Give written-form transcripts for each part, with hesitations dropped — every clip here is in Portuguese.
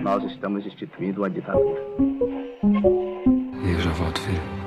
Nós estamos instituindo uma ditadura. E eu já volto, filho.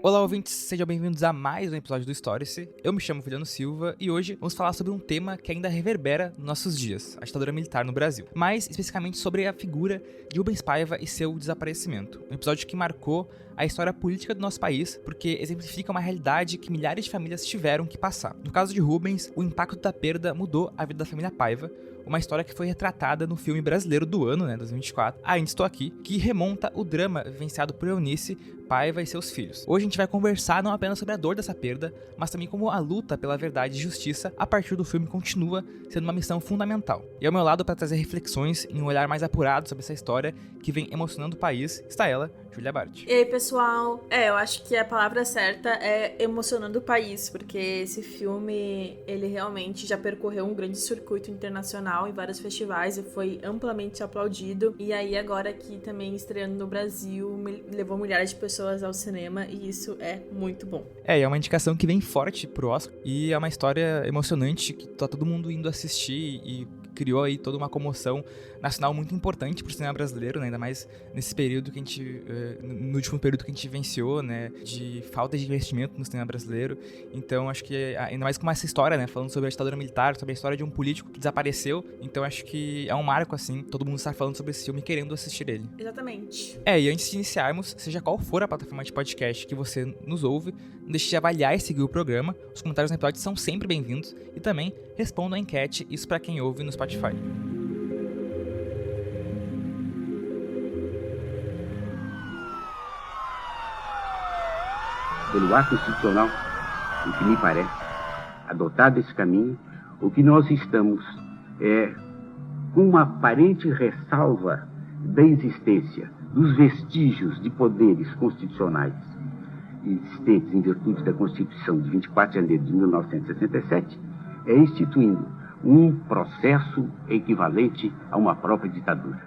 Olá, ouvintes, sejam bem-vindos a mais um episódio do Storyse. Eu me chamo Juliano Silva e hoje vamos falar sobre um tema que ainda reverbera nos nossos dias, a ditadura militar no Brasil. Mais especificamente sobre a figura de Rubens Paiva e seu desaparecimento. Um episódio que marcou a história política do nosso país, porque exemplifica uma realidade que milhares de famílias tiveram que passar. No caso de Rubens, o impacto da perda mudou a vida da família Paiva, uma história que foi retratada no filme brasileiro do ano, 2024, Ainda Estou Aqui, que remonta o drama vivenciado por Eunice Paiva e seus filhos. Hoje a gente vai conversar não apenas sobre a dor dessa perda, mas também como a luta pela verdade e justiça a partir do filme continua sendo uma missão fundamental. E ao meu lado, para trazer reflexões e um olhar mais apurado sobre essa história que vem emocionando o país, está ela, Júlia Bart. E aí, pessoal? Eu acho que a palavra certa é emocionando o país, porque esse filme, ele realmente já percorreu um grande circuito internacional em vários festivais e foi amplamente aplaudido. E aí, agora aqui também estreando no Brasil, levou milhares de pessoas ao cinema e isso é muito bom. É uma indicação que vem forte pro Oscar e é uma história emocionante que tá todo mundo indo assistir e criou aí toda uma comoção nacional muito importante pro cinema brasileiro, né? Ainda mais nesse período que a gente, no último período que a gente vivenciou, né, de falta de investimento no cinema brasileiro. Então acho que, ainda mais com essa história, né, falando sobre a ditadura militar, sobre a história de um político que desapareceu, então acho que é um marco, assim, todo mundo está falando sobre esse filme e querendo assistir ele. Exatamente. E antes de iniciarmos, seja qual for a plataforma de podcast que você nos ouve, não deixe de avaliar e seguir o programa, os comentários no episódio são sempre bem-vindos e também respondam a enquete, isso para quem ouve no Spotify. Pelo ato institucional, o que me parece, adotado esse caminho, o que nós estamos com uma aparente ressalva da existência dos vestígios de poderes constitucionais existentes em virtude da Constituição de 24 de janeiro de 1967, instituindo um processo equivalente a uma própria ditadura.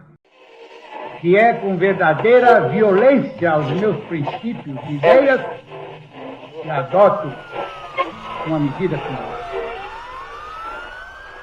Que é com verdadeira violência aos meus princípios e ideias que adoto uma medida como essa.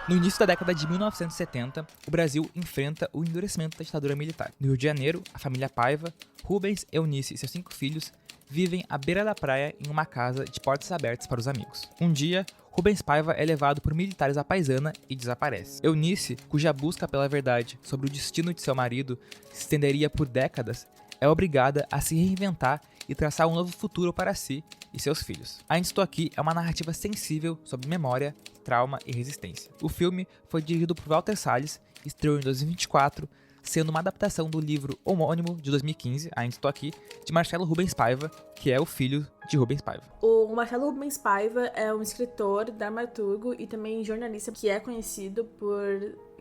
No início da década de 1970, o Brasil enfrenta o endurecimento da ditadura militar. No Rio de Janeiro, a família Paiva, Rubens, Eunice e seus 5 filhos vivem à beira da praia em uma casa de portas abertas para os amigos. Um dia, Rubens Paiva é levado por militares à paisana e desaparece. Eunice, cuja busca pela verdade sobre o destino de seu marido se estenderia por décadas, é obrigada a se reinventar e traçar um novo futuro para si e seus filhos. Ainda Estou Aqui é uma narrativa sensível sobre memória, trauma e resistência. O filme foi dirigido por Walter Salles e estreou em 2024, sendo uma adaptação do livro homônimo de 2015, Ainda Estou Aqui, de Marcelo Rubens Paiva, que é o filho de Rubens Paiva. O Marcelo Rubens Paiva é um escritor, dramaturgo e também jornalista que é conhecido por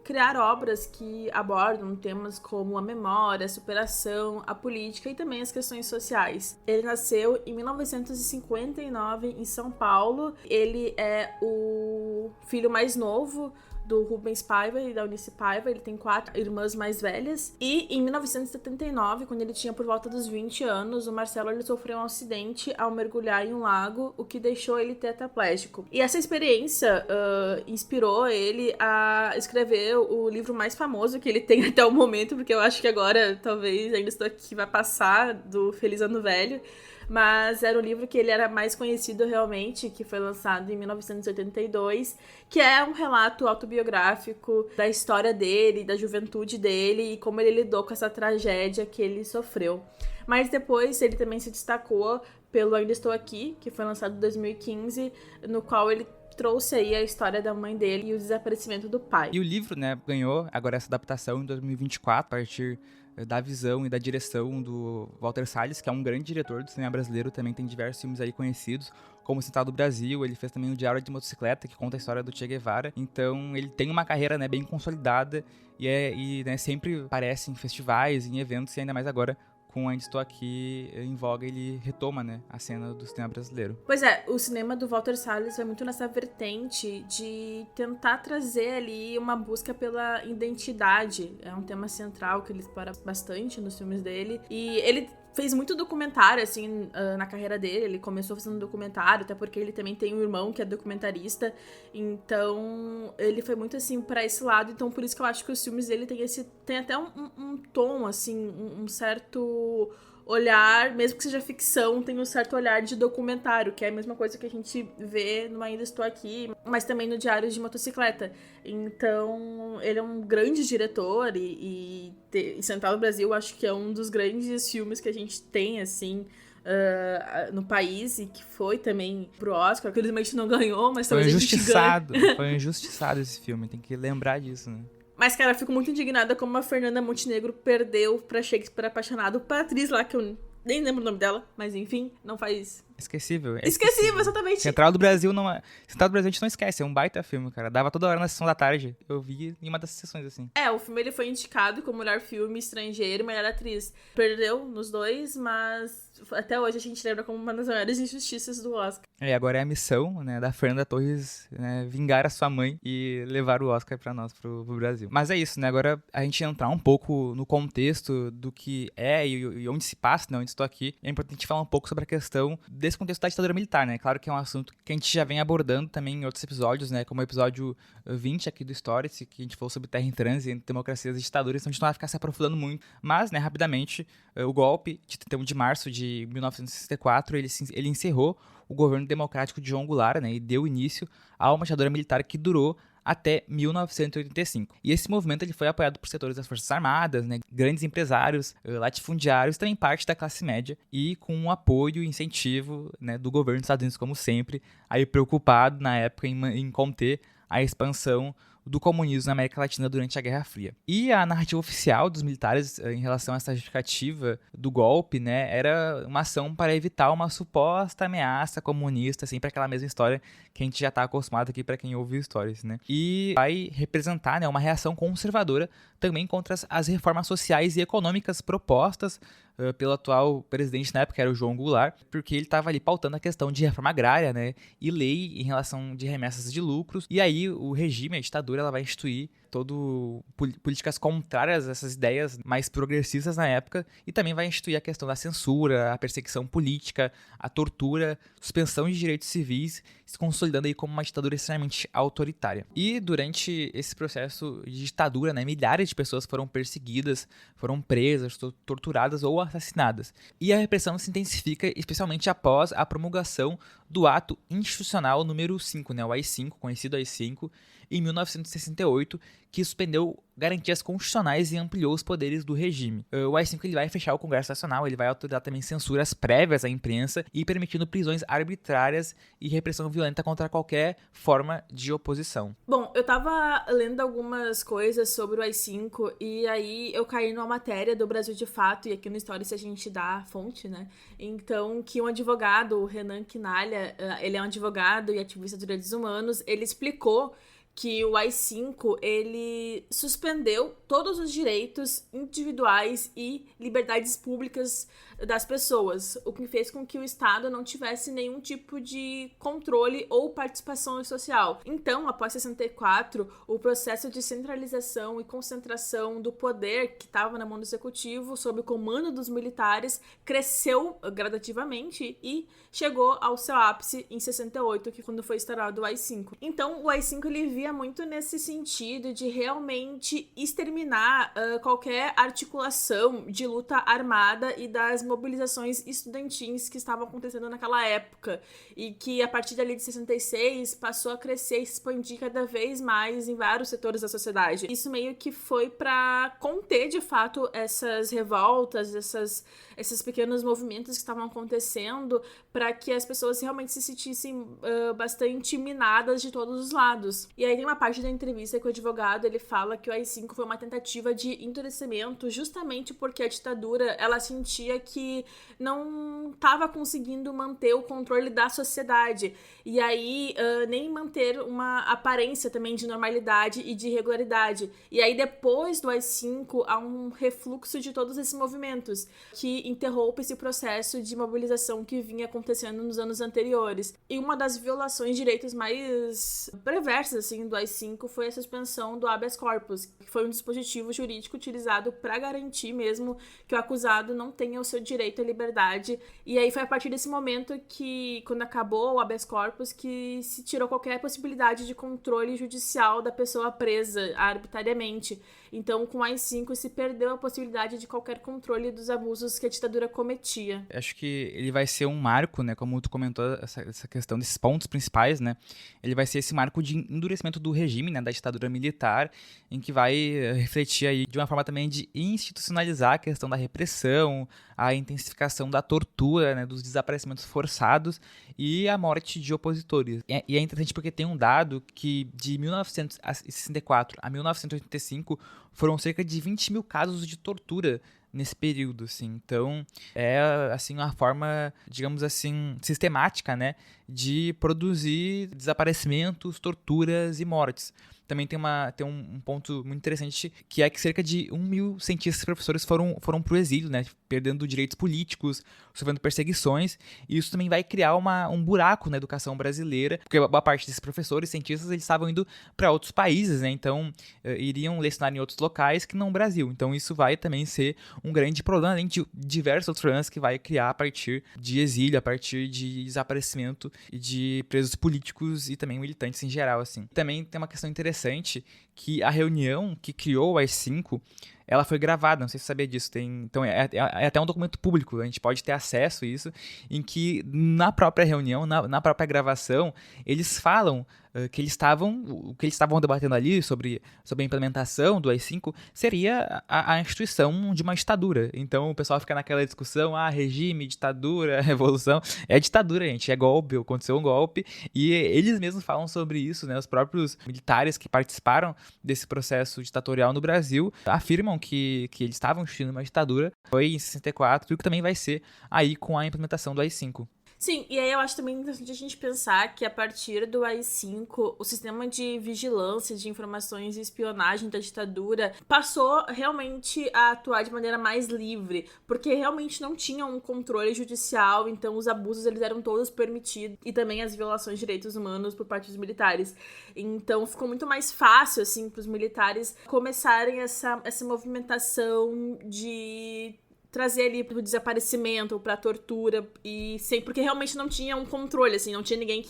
criar obras que abordam temas como a memória, a superação, a política e também as questões sociais. Ele nasceu em 1959 em São Paulo. Ele é o filho mais novo do Rubens Paiva e da Eunice Paiva. Ele tem 4 irmãs mais velhas. E em 1979, quando ele tinha por volta dos 20 anos, o Marcelo ele sofreu um acidente ao mergulhar em um lago, o que deixou ele tetraplégico. E essa experiência inspirou ele a escrever o livro mais famoso que ele tem até o momento, porque eu acho que agora, talvez, Ainda Estou Aqui vai passar do Feliz Ano Velho. Mas era o livro que ele era mais conhecido realmente, que foi lançado em 1982, que é um relato autobiográfico da história dele, da juventude dele e como ele lidou com essa tragédia que ele sofreu. Mas depois ele também se destacou pelo Ainda Estou Aqui, que foi lançado em 2015, no qual ele trouxe aí a história da mãe dele e o desaparecimento do pai. E o livro, ganhou agora essa adaptação em 2024, a partir da visão e da direção do Walter Salles, que é um grande diretor do cinema brasileiro, também tem diversos filmes aí conhecidos, como Central do Brasil. Ele fez também o Diário de Motocicleta, que conta a história do Che Guevara. Então ele tem uma carreira bem consolidada e sempre aparece em festivais, em eventos, e ainda mais agora com Ainda Estou Aqui em voga, ele retoma, a cena do cinema brasileiro. Pois é, o cinema do Walter Salles vai muito nessa vertente de tentar trazer ali uma busca pela identidade. É um tema central que ele explora bastante nos filmes dele. E ele fez muito documentário, assim, na carreira dele. Ele começou fazendo documentário, até porque ele também tem um irmão que é documentarista. Então, ele foi muito, assim, pra esse lado. Então, por isso que eu acho que os filmes dele tem até um tom, assim, um certo olhar, mesmo que seja ficção, tem um certo olhar de documentário, que é a mesma coisa que a gente vê no Ainda Estou Aqui, mas também no Diário de Motocicleta. Então, ele é um grande diretor e Central do Brasil, acho que é um dos grandes filmes que a gente tem, assim, no país, e que foi também pro Oscar. Infelizmente não ganhou, mas talvez a gente ganhe. Foi injustiçado esse filme, tem que lembrar disso, né? Mas, cara, eu fico muito indignada como a Fernanda Montenegro perdeu pra Shakespeare Apaixonado, pra atriz lá, que eu nem lembro o nome dela, mas enfim, não faz... Esquecível, exatamente. Central do Brasil Central do Brasil a gente não esquece, é um baita filme, cara. Dava toda hora na sessão da tarde. Eu vi em uma das sessões, assim. O filme ele foi indicado como melhor filme estrangeiro e melhor atriz. Perdeu nos dois, mas até hoje a gente lembra como uma das maiores injustiças do Oscar. Agora é a missão, né, da Fernanda Torres, né, vingar a sua mãe e levar o Oscar pra nós, pro Brasil. Mas é isso, né, agora a gente entrar um pouco no contexto do que é e onde se passa, né, onde estou aqui. É importante falar um pouco sobre a questão desse contexto da ditadura militar, né? Claro que é um assunto que a gente já vem abordando também em outros episódios, né? Como o episódio 20 aqui do Stories, que a gente falou sobre terra em transe, democracias e ditaduras, então a gente não vai ficar se aprofundando muito. Mas, né, rapidamente, o golpe de 31 de março de 1964, ele encerrou o governo democrático de João Goulart, né? E deu início a uma ditadura militar que durou até 1985. E esse movimento ele foi apoiado por setores das Forças Armadas, né, grandes empresários, latifundiários, também parte da classe média, e com o apoio e incentivo, né, do governo dos Estados Unidos, como sempre, aí preocupado na época em conter a expansão do comunismo na América Latina durante a Guerra Fria. E a narrativa oficial dos militares em relação a essa justificativa do golpe, né, era uma ação para evitar uma suposta ameaça comunista, sempre aquela mesma história que a gente já está acostumado aqui para quem ouve Stories, né? E vai representar, né, uma reação conservadora também contra as reformas sociais e econômicas propostas pelo atual presidente na época, que era o João Goulart, porque ele estava ali pautando a questão de reforma agrária, né, e lei em relação de remessas de lucros. E aí o regime, a ditadura, ela vai instituir políticas contrárias a essas ideias mais progressistas na época, e também vai instituir a questão da censura, a perseguição política, a tortura, suspensão de direitos civis, se consolidando aí como uma ditadura extremamente autoritária. E durante esse processo de ditadura, né, milhares de pessoas foram perseguidas, foram presas, torturadas ou assassinadas. E a repressão se intensifica especialmente após a promulgação do Ato Institucional número 5, né, o AI-5, conhecido AI-5, em 1968, que suspendeu garantias constitucionais e ampliou os poderes do regime. O AI-5 ele vai fechar o Congresso Nacional, ele vai autorizar também censuras prévias à imprensa e permitindo prisões arbitrárias e repressão violenta contra qualquer forma de oposição. Bom, eu tava lendo algumas coisas sobre o AI-5 e aí eu caí numa matéria do Brasil de Fato, e aqui no Stories a gente dá a fonte, né? Então, que um advogado, o Renan Quinalha, ele é um advogado e ativista de direitos humanos, ele explicou que o AI-5, ele suspendeu todos os direitos individuais e liberdades públicas das pessoas, o que fez com que o Estado não tivesse nenhum tipo de controle ou participação social. Então, após 64, o processo de centralização e concentração do poder que estava na mão do executivo, sob o comando dos militares, cresceu gradativamente e chegou ao seu ápice em 68, que quando foi instaurado o AI-5. Então, o AI-5 ele via muito nesse sentido de realmente exterminar qualquer articulação de luta armada e das mobilizações estudantis que estavam acontecendo naquela época, e que a partir dali de 66 passou a crescer e se expandir cada vez mais em vários setores da sociedade. Isso meio que foi para conter de fato essas revoltas, esses pequenos movimentos que estavam acontecendo, para que as pessoas realmente se sentissem bastante minadas de todos os lados. E aí tem uma parte da entrevista que o advogado ele fala que o AI-5 foi uma tentativa de endurecimento, justamente porque a ditadura ela sentia que não estava conseguindo manter o controle da sociedade, e aí nem manter uma aparência também de normalidade e de regularidade. E aí depois do AI-5 há um refluxo de todos esses movimentos que interrompe esse processo de mobilização que vinha acontecendo nos anos anteriores. E uma das violações de direitos mais perversas assim assim, do AI-5 foi a suspensão do habeas corpus, que foi um dispositivo jurídico utilizado para garantir mesmo que o acusado não tenha o seu direito à liberdade. E aí foi a partir desse momento que, quando acabou o habeas corpus, que se tirou qualquer possibilidade de controle judicial da pessoa presa arbitrariamente. Então, com o AI-5 se perdeu a possibilidade de qualquer controle dos abusos que a ditadura cometia. Acho que ele vai ser um marco, né, como tu comentou, essa questão desses pontos principais, né, ele vai ser esse marco de endurecimento do regime, né, da ditadura militar, em que vai refletir aí de uma forma também de institucionalizar a questão da repressão, a intensificação da tortura, né, dos desaparecimentos forçados e a morte de opositores. E é interessante porque tem um dado que de 1964 a 1985 foram cerca de 20 mil casos de tortura nesse período, assim. Então, é, assim, uma forma, digamos assim, sistemática, né, de produzir desaparecimentos, torturas e mortes. Também tem um ponto muito interessante, que é que cerca de 1.000 cientistas e professores foram para o exílio, né, perdendo direitos políticos, sofrendo perseguições, e isso também vai criar um buraco na educação brasileira, porque boa parte desses professores, cientistas, eles estavam indo para outros países, né, então iriam lecionar em outros locais que não no Brasil. Então isso vai também ser um grande problema, além de diversos outros problemas que vai criar a partir de exílio, a partir de desaparecimento e de presos políticos e também militantes em geral, assim. Também tem uma questão interessante, que a reunião que criou o AI-5, ela foi gravada, não sei se você sabia disso, então é até um documento público, a gente pode ter acesso a isso, em que na própria reunião, na própria gravação, eles falam que o que eles estavam debatendo ali sobre a implementação do AI-5 seria a instituição de uma ditadura. Então o pessoal fica naquela discussão, regime, ditadura, revolução. É ditadura, gente, é golpe, aconteceu um golpe, e eles mesmos falam sobre isso, né? Os próprios militares que participaram desse processo ditatorial no Brasil afirmam que eles estavam instituindo uma ditadura. Foi em 64, e que também vai ser aí com a implementação do AI-5. Sim, e aí eu acho também interessante a gente pensar que a partir do AI-5, o sistema de vigilância de informações e espionagem da ditadura passou realmente a atuar de maneira mais livre, porque realmente não tinha um controle judicial, então os abusos eles eram todos permitidos, e também as violações de direitos humanos por parte dos militares. Então ficou muito mais fácil, assim, para os militares começarem essa movimentação de trazer ali pro desaparecimento ou pra tortura, porque realmente não tinha um controle, assim, não tinha ninguém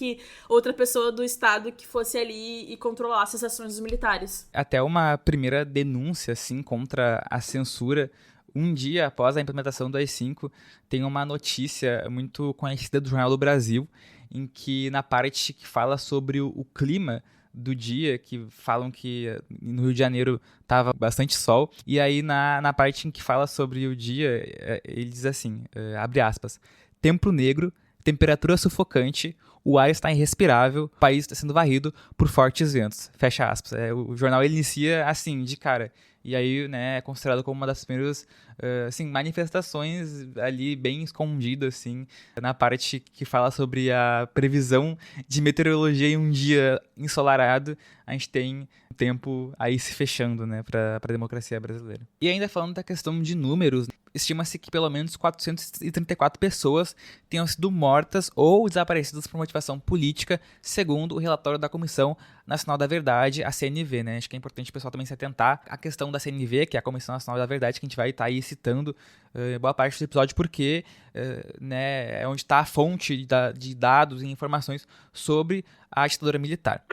outra pessoa do Estado que fosse ali e controlasse as ações dos militares. Até uma primeira denúncia, assim, contra a censura, um dia após a implementação do AI-5, tem uma notícia muito conhecida do Jornal do Brasil, em que na parte que fala sobre o clima do dia, que falam que no Rio de Janeiro tava bastante sol, e aí na parte em que fala sobre o dia, ele diz assim, abre aspas, tempo negro, temperatura sufocante, o ar está irrespirável, o país está sendo varrido por fortes ventos, fecha aspas. O jornal ele inicia assim, de cara, e aí, né, é considerado como uma das primeiras assim, manifestações ali bem escondidas, assim, na parte que fala sobre a previsão de meteorologia em um dia ensolarado, a gente tem o tempo aí se fechando, né, para a democracia brasileira. E ainda falando da questão de números, estima-se que pelo menos 434 pessoas tenham sido mortas ou desaparecidas por motivação política, segundo o relatório da Comissão Nacional da Verdade, a CNV, né? Acho que é importante o pessoal também se atentar à questão da CNV, que é a Comissão Nacional da Verdade, que a gente vai estar aí citando boa parte do episódio, porque né, é onde está a fonte de dados e informações sobre a ditadura militar.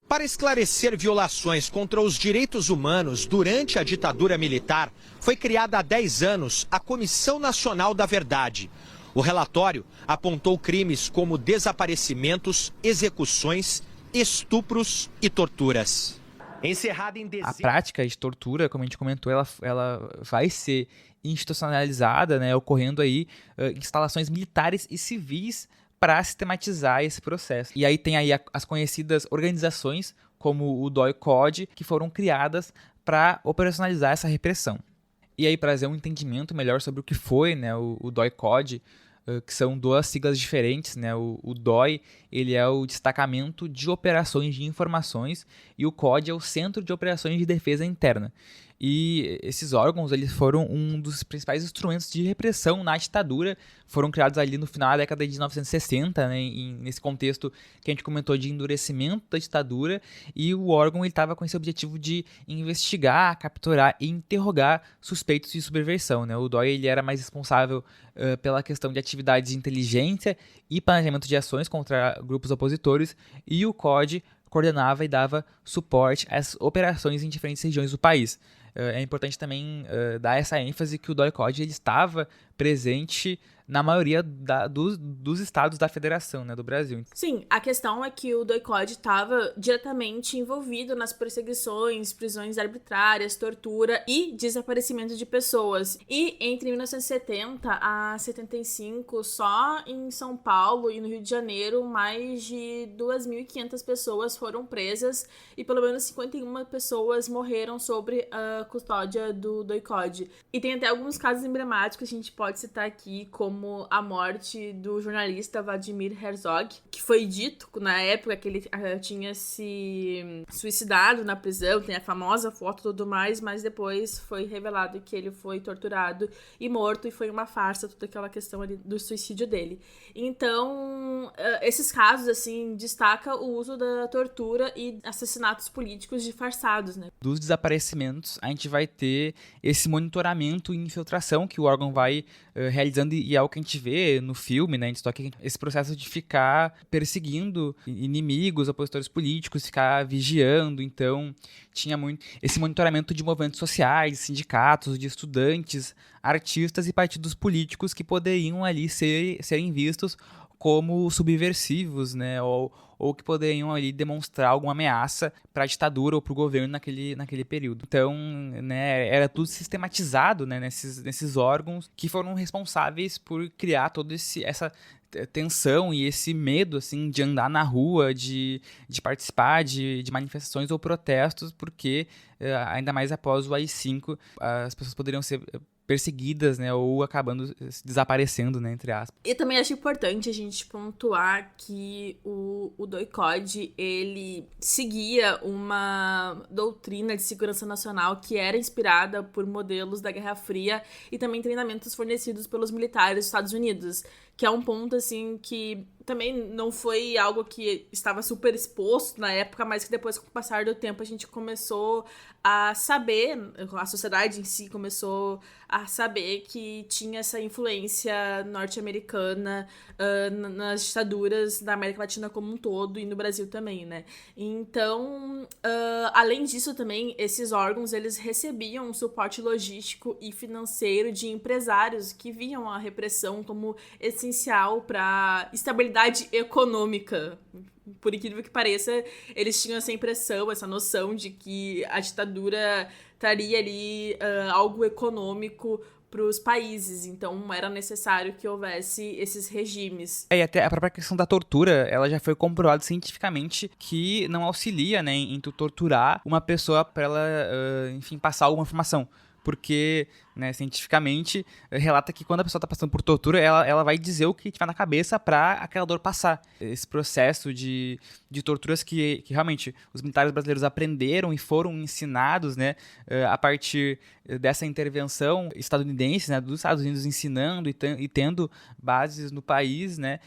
Para esclarecer violações contra os direitos humanos durante a ditadura militar, foi criada há 10 anos a Comissão Nacional da Verdade. O relatório apontou crimes como desaparecimentos, execuções, estupros e torturas. Encerrada em dezembro... A prática de tortura, como a gente comentou, ela vai ser institucionalizada, né, ocorrendo aí instalações militares e civis para sistematizar esse processo. E aí tem aí as conhecidas organizações, como o DOI-CODE, que foram criadas para operacionalizar essa repressão. E aí, para trazer um entendimento melhor sobre o que foi, né, o DOI-CODE, que são duas siglas diferentes, né? O DOI, ele é o Destacamento de Operações de Informações, e o CODE é o Centro de Operações de Defesa Interna. E esses órgãos, eles foram um dos principais instrumentos de repressão na ditadura, foram criados ali no final da década de 1960, né, nesse contexto que a gente comentou de endurecimento da ditadura, e o órgão estava com esse objetivo de investigar, capturar e interrogar suspeitos de subversão, né? O DOI ele era mais responsável pela questão de atividades de inteligência e planejamento de ações contra grupos opositores, e o COD coordenava e dava suporte às operações em diferentes regiões do país. É importante também dar essa ênfase que o DOI-COD ele estava presente na maioria dos estados da federação, né, do Brasil. Sim, a questão é que o DOI-COD estava diretamente envolvido nas perseguições, prisões arbitrárias, tortura e desaparecimento de pessoas. E entre 1970 a 75, só em São Paulo e no Rio de Janeiro, mais de 2.500 pessoas foram presas e pelo menos 51 pessoas morreram sob a custódia do DOI-COD. E tem até alguns casos emblemáticos que a gente pode citar aqui, como a morte do jornalista Vladimir Herzog, que foi dito na época que ele tinha se suicidado na prisão, tem a famosa foto e tudo mais, mas depois foi revelado que ele foi torturado e morto, e foi uma farsa toda aquela questão ali do suicídio dele. Então, esses casos, assim, destaca o uso da tortura e assassinatos políticos disfarçados, né? Dos desaparecimentos, a gente vai ter esse monitoramento e infiltração que o órgão vai realizando, e é o que a gente vê no filme, né? A gente toca esse processo de ficar perseguindo inimigos, opositores políticos, ficar vigiando. Então, tinha muito esse monitoramento de movimentos sociais, sindicatos, de estudantes, artistas e partidos políticos que poderiam ali serem vistos como subversivos, né, ou que poderiam ali demonstrar alguma ameaça para a ditadura ou para o governo naquele período. Então, né, era tudo sistematizado, né, nesses órgãos que foram responsáveis por criar toda essa tensão e esse medo, assim, de andar na rua, de participar de manifestações ou protestos, porque ainda mais após o AI-5, as pessoas poderiam ser perseguidas, né, ou acabando desaparecendo, né, entre aspas. E também acho importante a gente pontuar que o DOI-COD, ele seguia uma doutrina de segurança nacional que era inspirada por modelos da Guerra Fria e também treinamentos fornecidos pelos militares dos Estados Unidos, que é um ponto, assim, que também não foi algo que estava super exposto na época, mas que depois, com o passar do tempo, a gente começou a saber, a sociedade em si começou a saber que tinha essa influência norte-americana nas ditaduras da América Latina como um todo e no Brasil também, né? Então, além disso também, esses órgãos, eles recebiam um suporte logístico e financeiro de empresários que viam a repressão como essencial para estabilidade econômica. Por incrível que pareça, eles tinham essa impressão, essa noção de que a ditadura traria ali algo econômico para os países, então era necessário que houvesse esses regimes. E até a própria questão da tortura, ela já foi comprovado cientificamente que não auxilia, né, em tu torturar uma pessoa para ela, enfim, passar alguma informação. Porque, né, cientificamente, relata que quando a pessoa está passando por tortura, ela vai dizer o que tiver na cabeça para aquela dor passar. Esse processo de torturas que realmente os militares brasileiros aprenderam e foram ensinados, né, a partir dessa intervenção estadunidense, né, dos Estados Unidos ensinando e tendo bases no país, né,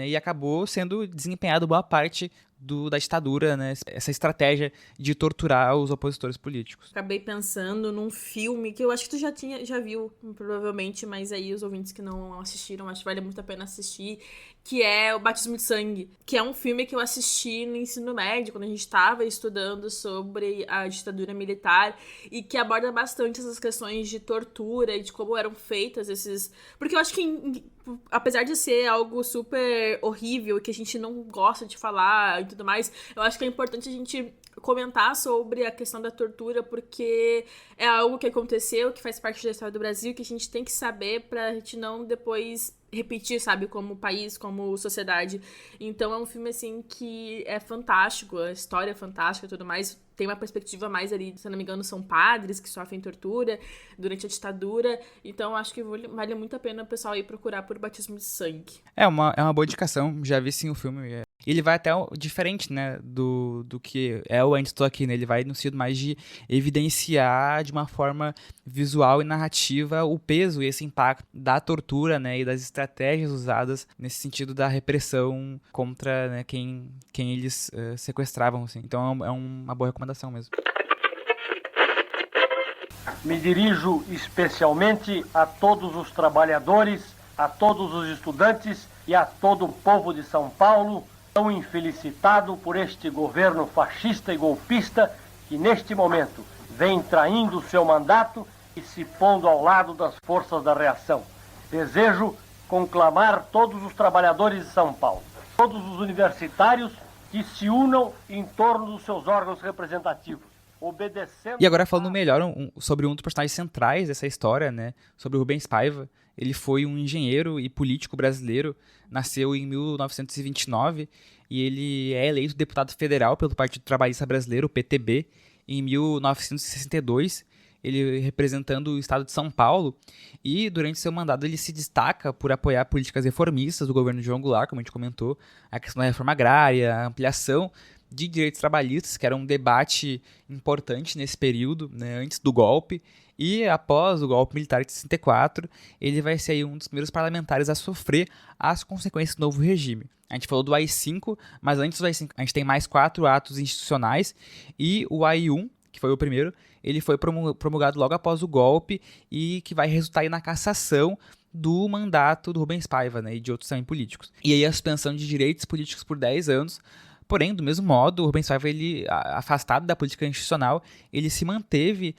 e acabou sendo desempenhado boa parte da ditadura, né, essa estratégia de torturar os opositores políticos. Acabei pensando num filme que eu acho que tu já viu, provavelmente, mas aí os ouvintes que não assistiram, acho que vale muito a pena assistir, que é o Batismo de Sangue, que é um filme que eu assisti no ensino médio, quando a gente estava estudando sobre a ditadura militar, e que aborda bastante essas questões de tortura e de como eram feitas esses... Porque eu acho que, apesar de ser algo super horrível, que a gente não gosta de falar e tudo mais, eu acho que é importante a gente comentar sobre a questão da tortura, porque é algo que aconteceu, que faz parte da história do Brasil, que a gente tem que saber pra gente não depois repetir, sabe, como país, como sociedade. Então é um filme, assim, que é fantástico, a história é fantástica e tudo mais. Tem uma perspectiva mais ali, se não me engano, são padres que sofrem tortura durante a ditadura. Então acho que vale muito a pena o pessoal ir procurar por Batismo de Sangue. É uma boa indicação, já vi sim o filme. E ele vai até diferente, né, do que é o Ainda Estou Aqui, né? Ele vai no sentido mais de evidenciar de uma forma visual e narrativa o peso e esse impacto da tortura, né, e das estratégias usadas nesse sentido da repressão contra, né, quem eles sequestravam, assim. Então é uma boa recomendação mesmo. Me dirijo especialmente a todos os trabalhadores, a todos os estudantes e a todo o povo de São Paulo, tão infelicitado por este governo fascista e golpista que neste momento vem traindo seu mandato e se pondo ao lado das forças da reação. Desejo conclamar todos os trabalhadores de São Paulo, todos os universitários que se unam em torno dos seus órgãos representativos. E agora falando melhor sobre um dos personagens centrais dessa história, né, sobre o Rubens Paiva. Ele foi um engenheiro e político brasileiro, nasceu em 1929 e ele é eleito deputado federal pelo Partido Trabalhista Brasileiro, o PTB, em 1962, ele representando o estado de São Paulo, e durante seu mandato ele se destaca por apoiar políticas reformistas do governo de João Goulart, como a gente comentou, a questão da reforma agrária, a ampliação de direitos trabalhistas, que era um debate importante nesse período, né, antes do golpe, e após o golpe militar de 64, ele vai ser aí um dos primeiros parlamentares a sofrer as consequências do novo regime. A gente falou do AI-5, mas antes do AI-5 a gente tem mais 4 atos institucionais, e o AI-1, que foi o primeiro, ele foi promulgado logo após o golpe e que vai resultar aí na cassação do mandato do Rubens Paiva, né, e de outros também políticos. E aí a suspensão de direitos políticos por 10 anos. Porém, do mesmo modo, o Rubens Paiva, ele, afastado da política institucional, ele se manteve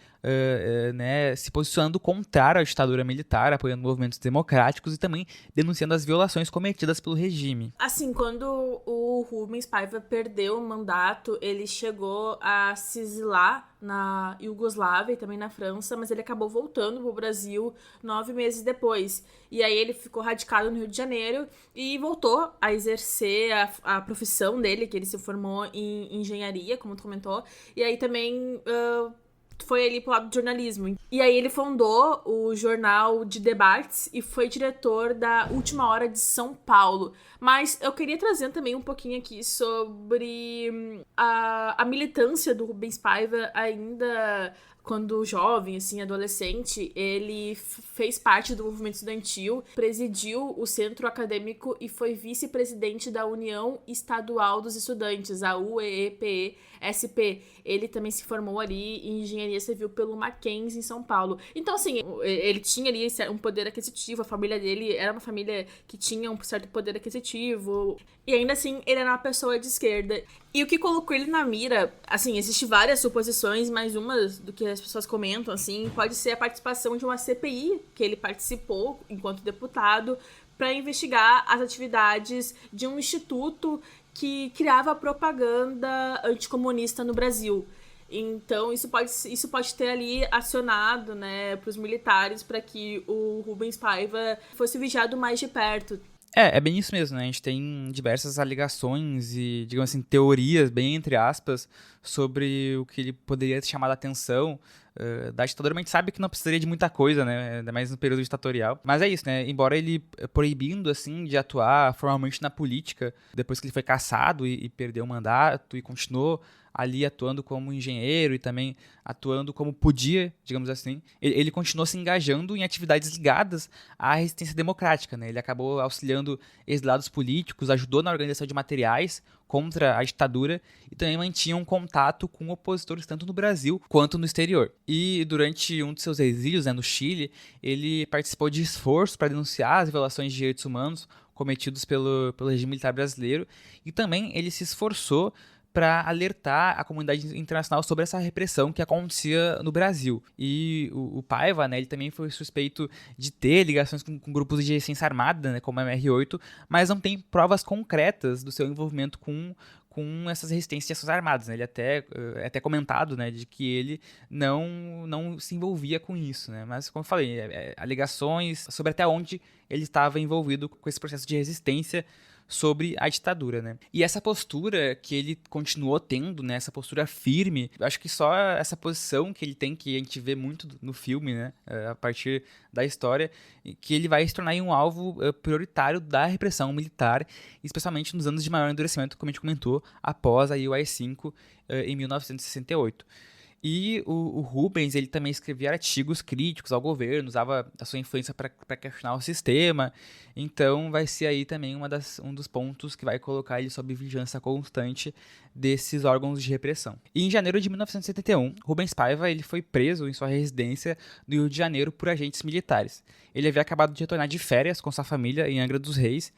né, se posicionando contrário à ditadura militar, apoiando movimentos democráticos e também denunciando as violações cometidas pelo regime. Assim, quando o Rubens Paiva perdeu o mandato, ele chegou a se exilar na Iugoslávia e também na França, mas ele acabou voltando para o Brasil 9 meses depois. E aí ele ficou radicado no Rio de Janeiro e voltou a exercer a profissão dele, que ele se formou em engenharia, como tu comentou, e aí também foi ali pro lado do jornalismo. E aí ele fundou o Jornal de Debates e foi diretor da Última Hora de São Paulo. Mas eu queria trazer também um pouquinho aqui sobre a militância do Rubens Paiva ainda quando jovem, assim, adolescente. Ele fez parte do movimento estudantil, presidiu o centro acadêmico e foi vice-presidente da União Estadual dos Estudantes, a UEPE-SP. Ele também se formou ali em engenharia civil pelo Mackenzie, em São Paulo. Então, assim, ele tinha ali um poder aquisitivo, a família dele era uma família que tinha um certo poder aquisitivo, e ainda assim, ele era uma pessoa de esquerda. E o que colocou ele na mira, assim, existem várias suposições, mas uma do que as pessoas comentam, assim, pode ser a participação de uma CPI, que ele participou enquanto deputado, para investigar as atividades de um instituto que criava propaganda anticomunista no Brasil. Então, isso pode ter ali acionado, né, para os militares para que o Rubens Paiva fosse vigiado mais de perto. É bem isso mesmo, né? A gente tem diversas alegações e, digamos assim, teorias, bem entre aspas, sobre o que ele poderia ter chamado a atenção da ditadura, mas a gente sabe que não precisaria de muita coisa, né? Ainda mais no período ditatorial. Mas é isso, né? Embora ele proibindo, assim, de atuar formalmente na política, depois que ele foi cassado e perdeu o mandato e continuou ali atuando como engenheiro e também atuando como podia, digamos assim, ele continuou se engajando em atividades ligadas à resistência democrática, né? Ele acabou auxiliando exilados políticos, ajudou na organização de materiais contra a ditadura e também mantinha um contato com opositores tanto no Brasil quanto no exterior. E durante um de seus exílios, né, no Chile, ele participou de esforços para denunciar as violações de direitos humanos cometidos pelo regime militar brasileiro e também ele se esforçou para alertar a comunidade internacional sobre essa repressão que acontecia no Brasil. E o Paiva, né, ele também foi suspeito de ter ligações com grupos de resistência armada, né, como a MR8, mas não tem provas concretas do seu envolvimento com essas resistências e ações armadas, né? Ele é até comentado, né, de que ele não se envolvia com isso, né? Mas, como eu falei, alegações sobre até onde ele estava envolvido com esse processo de resistência sobre a ditadura, né? E essa postura que ele continuou tendo, né, essa postura firme, eu acho que só essa posição que ele tem, que a gente vê muito no filme, né, a partir da história, que ele vai se tornar um alvo prioritário da repressão militar, especialmente nos anos de maior endurecimento, como a gente comentou, após aí o AI-5 em 1968. E o Rubens, ele também escrevia artigos críticos ao governo, usava a sua influência para questionar o sistema. Então vai ser aí também um dos pontos que vai colocar ele sob vigilância constante desses órgãos de repressão. E em janeiro de 1971, Rubens Paiva ele foi preso em sua residência no Rio de Janeiro por agentes militares. Ele havia acabado de retornar de férias com sua família em Angra dos Reis,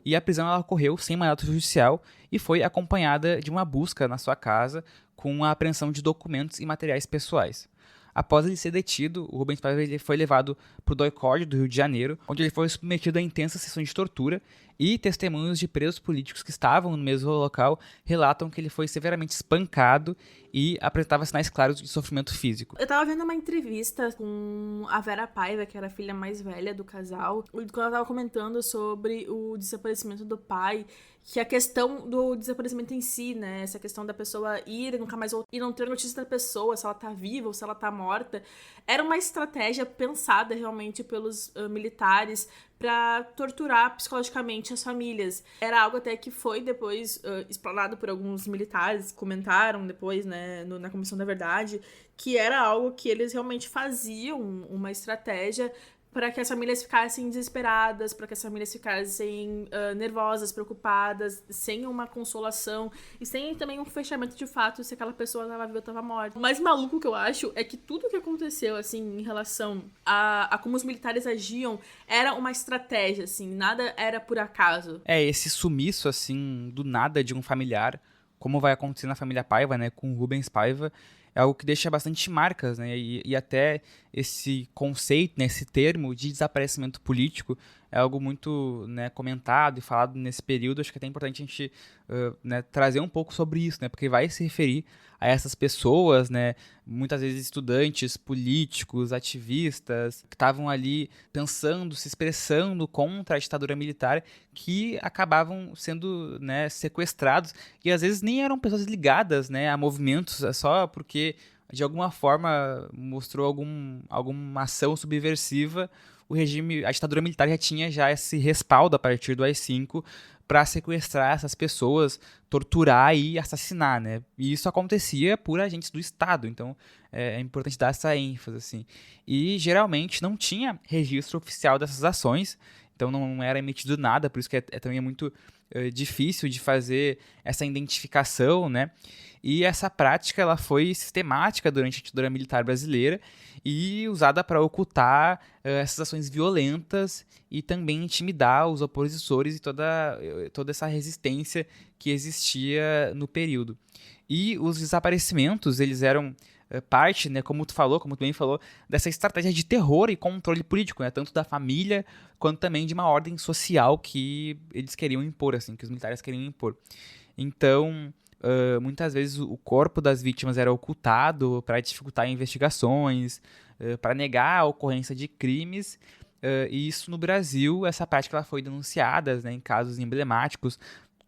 e a prisão ela ocorreu sem mandato judicial e foi acompanhada de uma busca na sua casa com a apreensão de documentos e materiais pessoais. Após ele ser detido, o Rubens Paiva ele foi levado para o DOI-CORD do Rio de Janeiro, onde ele foi submetido a intensas sessões de tortura, e testemunhos de presos políticos que estavam no mesmo local relatam que ele foi severamente espancado e apresentava sinais claros de sofrimento físico. Eu tava vendo uma entrevista com a Vera Paiva, que era a filha mais velha do casal, quando ela tava comentando sobre o desaparecimento do pai, que a questão do desaparecimento em si, né, essa questão da pessoa ir e nunca mais voltar, e não ter notícia da pessoa, se ela tá viva ou se ela tá morta, era uma estratégia pensada realmente pelos militares para torturar psicologicamente as famílias. Era algo até que foi depois explanado por alguns militares, comentaram depois, né, na Comissão da Verdade, que era algo que eles realmente faziam, uma estratégia para que as famílias ficassem desesperadas, para que as famílias ficassem nervosas, preocupadas, sem uma consolação e sem também um fechamento de fato se aquela pessoa estava viva ou estava morta. O mais maluco que eu acho é que tudo que aconteceu, assim, em relação a como os militares agiam, era uma estratégia, assim, nada era por acaso. Esse sumiço, assim, do nada de um familiar, como vai acontecer na família Paiva, né, com o Rubens Paiva, é algo que deixa bastante marcas, né? E até esse conceito, né, esse termo de desaparecimento político é algo muito, né, comentado e falado nesse período. Acho que é até importante a gente né, trazer um pouco sobre isso, né? Porque vai se referir a essas pessoas, né, muitas vezes estudantes, políticos, ativistas, que estavam ali pensando, se expressando contra a ditadura militar, que acabavam sendo, né, sequestrados, e às vezes nem eram pessoas ligadas, né, a movimentos, só porque de alguma forma mostrou alguma ação subversiva. O regime, a ditadura militar já esse respaldo a partir do AI-5 para sequestrar essas pessoas, torturar e assassinar, né? E isso acontecia por agentes do Estado, então é importante dar essa ênfase, assim. E geralmente não tinha registro oficial dessas ações, então não era emitido nada, por isso que também é muito difícil de fazer essa identificação, né? E essa prática ela foi sistemática durante a ditadura militar brasileira e usada para ocultar essas ações violentas e também intimidar os opositores e toda essa resistência que existia no período. E os desaparecimentos, eles eram parte, né, como tu bem falou, dessa estratégia de terror e controle político, né, tanto da família quanto também de uma ordem social que eles queriam impor, assim, que os militares queriam impor. Então, muitas vezes o corpo das vítimas era ocultado para dificultar investigações, para negar a ocorrência de crimes, e isso no Brasil, essa prática ela foi denunciada, né, em casos emblemáticos,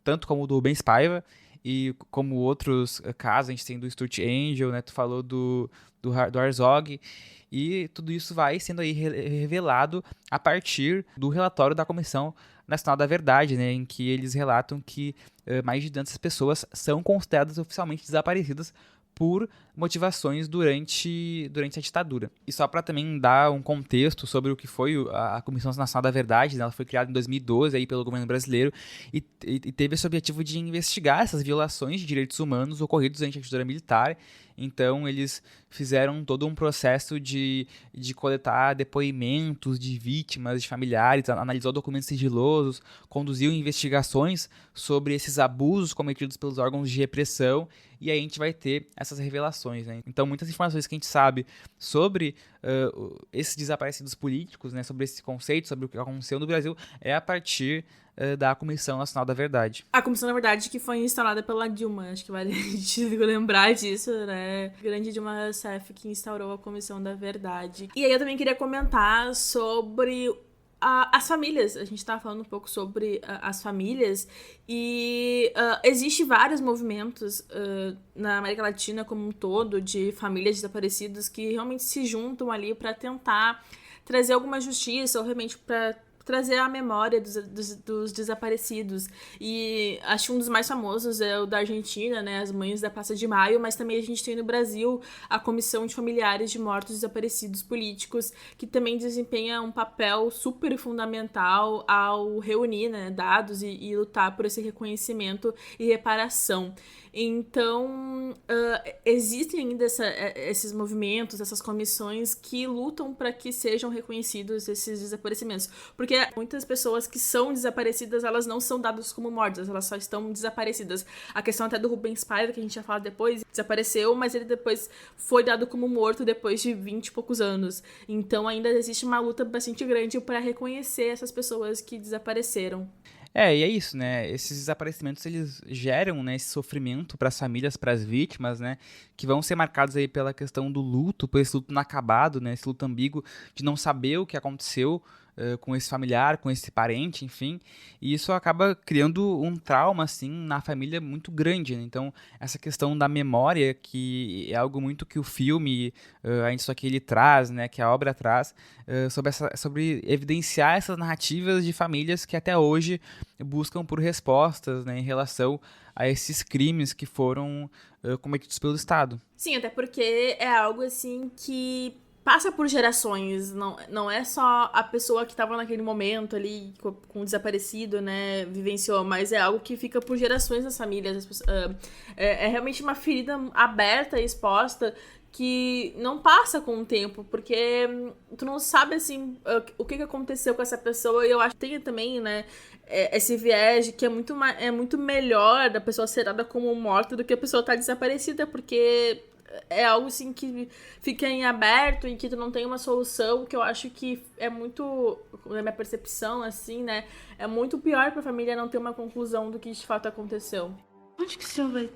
tanto como o do Rubens Paiva, e como outros casos, a gente tem do Stuart Angel, né, tu falou do Herzog, e tudo isso vai sendo aí revelado a partir do relatório da Comissão Nacional da Verdade, né, em que eles relatam que mais de 200 pessoas são consideradas oficialmente desaparecidas por motivações durante a ditadura. E só para também dar um contexto sobre o que foi a Comissão Nacional da Verdade, né, ela foi criada em 2012 aí pelo governo brasileiro e teve esse objetivo de investigar essas violações de direitos humanos ocorridos durante a ditadura militar. Então eles fizeram todo um processo de coletar depoimentos de vítimas, de familiares, analisou documentos sigilosos, conduziu investigações sobre esses abusos cometidos pelos órgãos de repressão, e aí a gente vai ter essas revelações, né? Então muitas informações que a gente sabe sobre esses desaparecidos políticos, né, sobre esse conceito, sobre o que aconteceu no Brasil, é a partir da Comissão Nacional da Verdade. A Comissão da Verdade que foi instalada pela Dilma, acho que vale a gente lembrar disso, né? Grande Dilma Rousseff que instaurou a Comissão da Verdade. E aí eu também queria comentar sobre as famílias. A gente tava falando um pouco sobre as famílias e existe vários movimentos na América Latina como um todo de famílias desaparecidas que realmente se juntam ali para tentar trazer alguma justiça ou realmente para trazer a memória dos desaparecidos. E acho que um dos mais famosos é o da Argentina, né, as Mães da Praça de Maio, mas também a gente tem no Brasil a Comissão de Familiares de Mortos Desaparecidos Políticos, que também desempenha um papel super fundamental ao reunir, né, dados e lutar por esse reconhecimento e reparação. Então, existem ainda esses movimentos, essas comissões que lutam para que sejam reconhecidos esses desaparecimentos. Porque muitas pessoas que são desaparecidas, elas não são dadas como mortas, elas só estão desaparecidas. A questão até do Rubens Paiva, que a gente ia falar depois, desapareceu, mas ele depois foi dado como morto depois de 20 e poucos anos. Então, ainda existe uma luta bastante grande para reconhecer essas pessoas que desapareceram. E é isso, né? Esses desaparecimentos, eles geram, né, esse sofrimento para as famílias, para as vítimas, né? Que vão ser marcados aí pela questão do luto, por esse luto inacabado, né? Esse luto ambíguo de não saber o que aconteceu com esse familiar, com esse parente, enfim. E isso acaba criando um trauma, assim, na família muito grande, né? Então, essa questão da memória, que é algo muito que o filme, isso aqui ele traz, né? Que a obra traz, sobre evidenciar essas narrativas de famílias que até hoje buscam por respostas, né, em relação a esses crimes que foram cometidos pelo Estado. Sim, até porque é algo assim que passa por gerações, não é só a pessoa que estava naquele momento ali com o desaparecido, né, vivenciou, mas é algo que fica por gerações nas famílias. É realmente uma ferida aberta e exposta que não passa com o tempo, porque tu não sabe, assim, o que aconteceu com essa pessoa. E eu acho que tem também, né, esse viés de que é muito melhor da pessoa ser dada como morta do que a pessoa estar desaparecida, porque é algo, assim, que fica em aberto e que tu não tem uma solução, que eu acho que é muito, na minha percepção, assim, né, é muito pior pra família não ter uma conclusão do que de fato aconteceu. Onde que o senhor vai?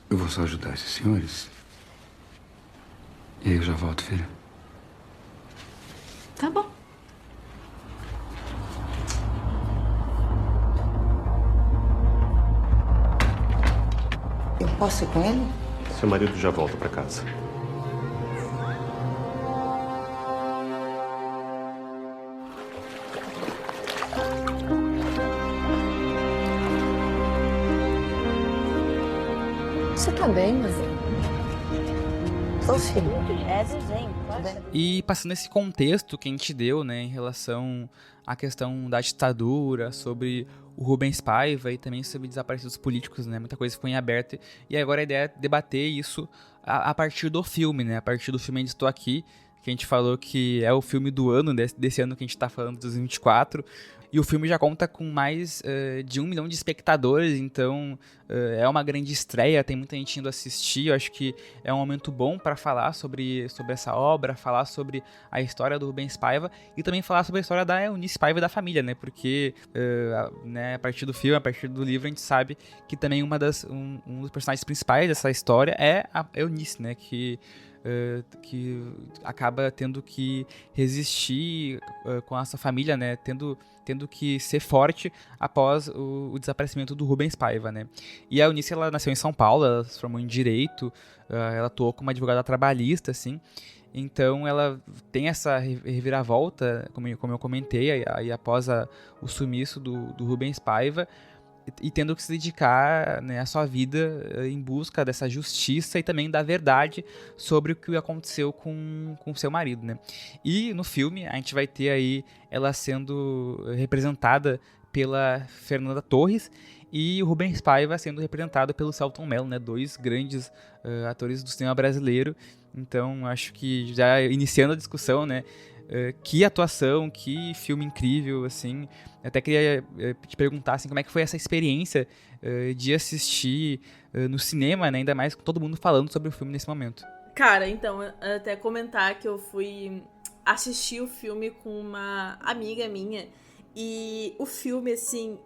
Eu vou só ajudar esses senhores. E aí eu já volto, filha. Tá bom. Eu posso ir com ele? Seu marido já volta pra casa. Você tá bem, mas... Tô, filho. É desenho, pode. E passando esse contexto que a gente deu, né, em relação à questão da ditadura, sobre o Rubens Paiva e também sobre desaparecidos políticos, né, muita coisa ficou em aberto. E agora a ideia é debater isso a partir do filme, né, a partir do filme Ainda Estou Aqui, que a gente falou que é o filme do ano, desse ano que a gente tá falando, 2024. E o filme já conta com mais de 1 milhão de espectadores, então é uma grande estreia, tem muita gente indo assistir. Eu acho que é um momento bom para falar sobre essa obra, falar sobre a história do Rubens Paiva e também falar sobre a história da Eunice Paiva e da família, né? Porque né, a partir do filme, a partir do livro, a gente sabe que também um dos personagens principais dessa história é a Eunice, né? Que acaba tendo que resistir com essa família, né, tendo que ser forte após o desaparecimento do Rubens Paiva, né. E a Eunice, ela nasceu em São Paulo, ela se formou em Direito, ela atuou como advogada trabalhista, assim, então ela tem essa reviravolta, como eu comentei, aí após o sumiço do Rubens Paiva, e tendo que se dedicar, né, a sua vida em busca dessa justiça e também da verdade sobre o que aconteceu com seu marido, né? E no filme a gente vai ter aí ela sendo representada pela Fernanda Torres e o Rubens Paiva sendo representado pelo Selton Mello, né? 2 grandes atores do cinema brasileiro. Então acho que já iniciando a discussão, né? Que atuação, que filme incrível, assim. Eu até queria te perguntar, assim, como é que foi essa experiência de assistir no cinema, né? Ainda mais com todo mundo falando sobre o filme nesse momento. Cara, então, até comentar que eu fui assistir o filme com uma amiga minha e o filme, assim,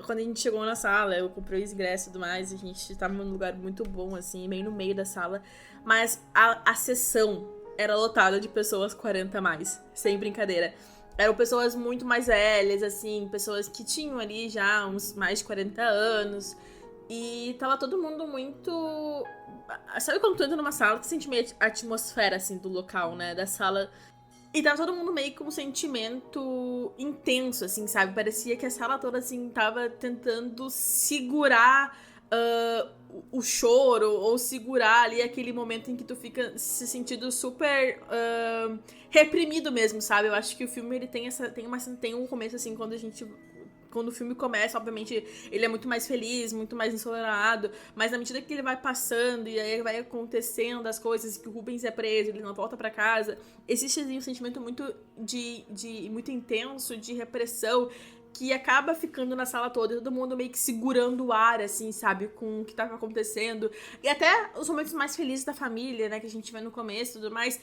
quando a gente chegou na sala, eu comprei o ingresso e tudo mais, a gente tava num lugar muito bom, assim, meio no meio da sala, mas a sessão era lotada de pessoas 40 a mais, sem brincadeira. eram pessoas muito mais velhas, assim, pessoas que tinham ali já uns mais de 40 anos. E tava todo mundo muito... Sabe quando tu entra numa sala, tu sente meio a atmosfera, assim, do local, né? Da sala. E tava todo mundo meio com um sentimento intenso, assim, sabe? Parecia que a sala toda, assim, tava tentando segurar o choro, ou segurar ali aquele momento em que tu fica se sentindo super reprimido mesmo, sabe? Eu acho que o filme, ele tem um começo, assim, quando o filme começa, obviamente, ele é muito mais feliz, muito mais ensolarado, mas na medida que ele vai passando e aí vai acontecendo as coisas, que o Rubens é preso, ele não volta pra casa, existe assim, um sentimento muito muito intenso de repressão, que acaba ficando na sala toda, todo mundo meio que segurando o ar, assim, sabe, com o que tava acontecendo, e até os momentos mais felizes da família, né, que a gente vê no começo e tudo mais,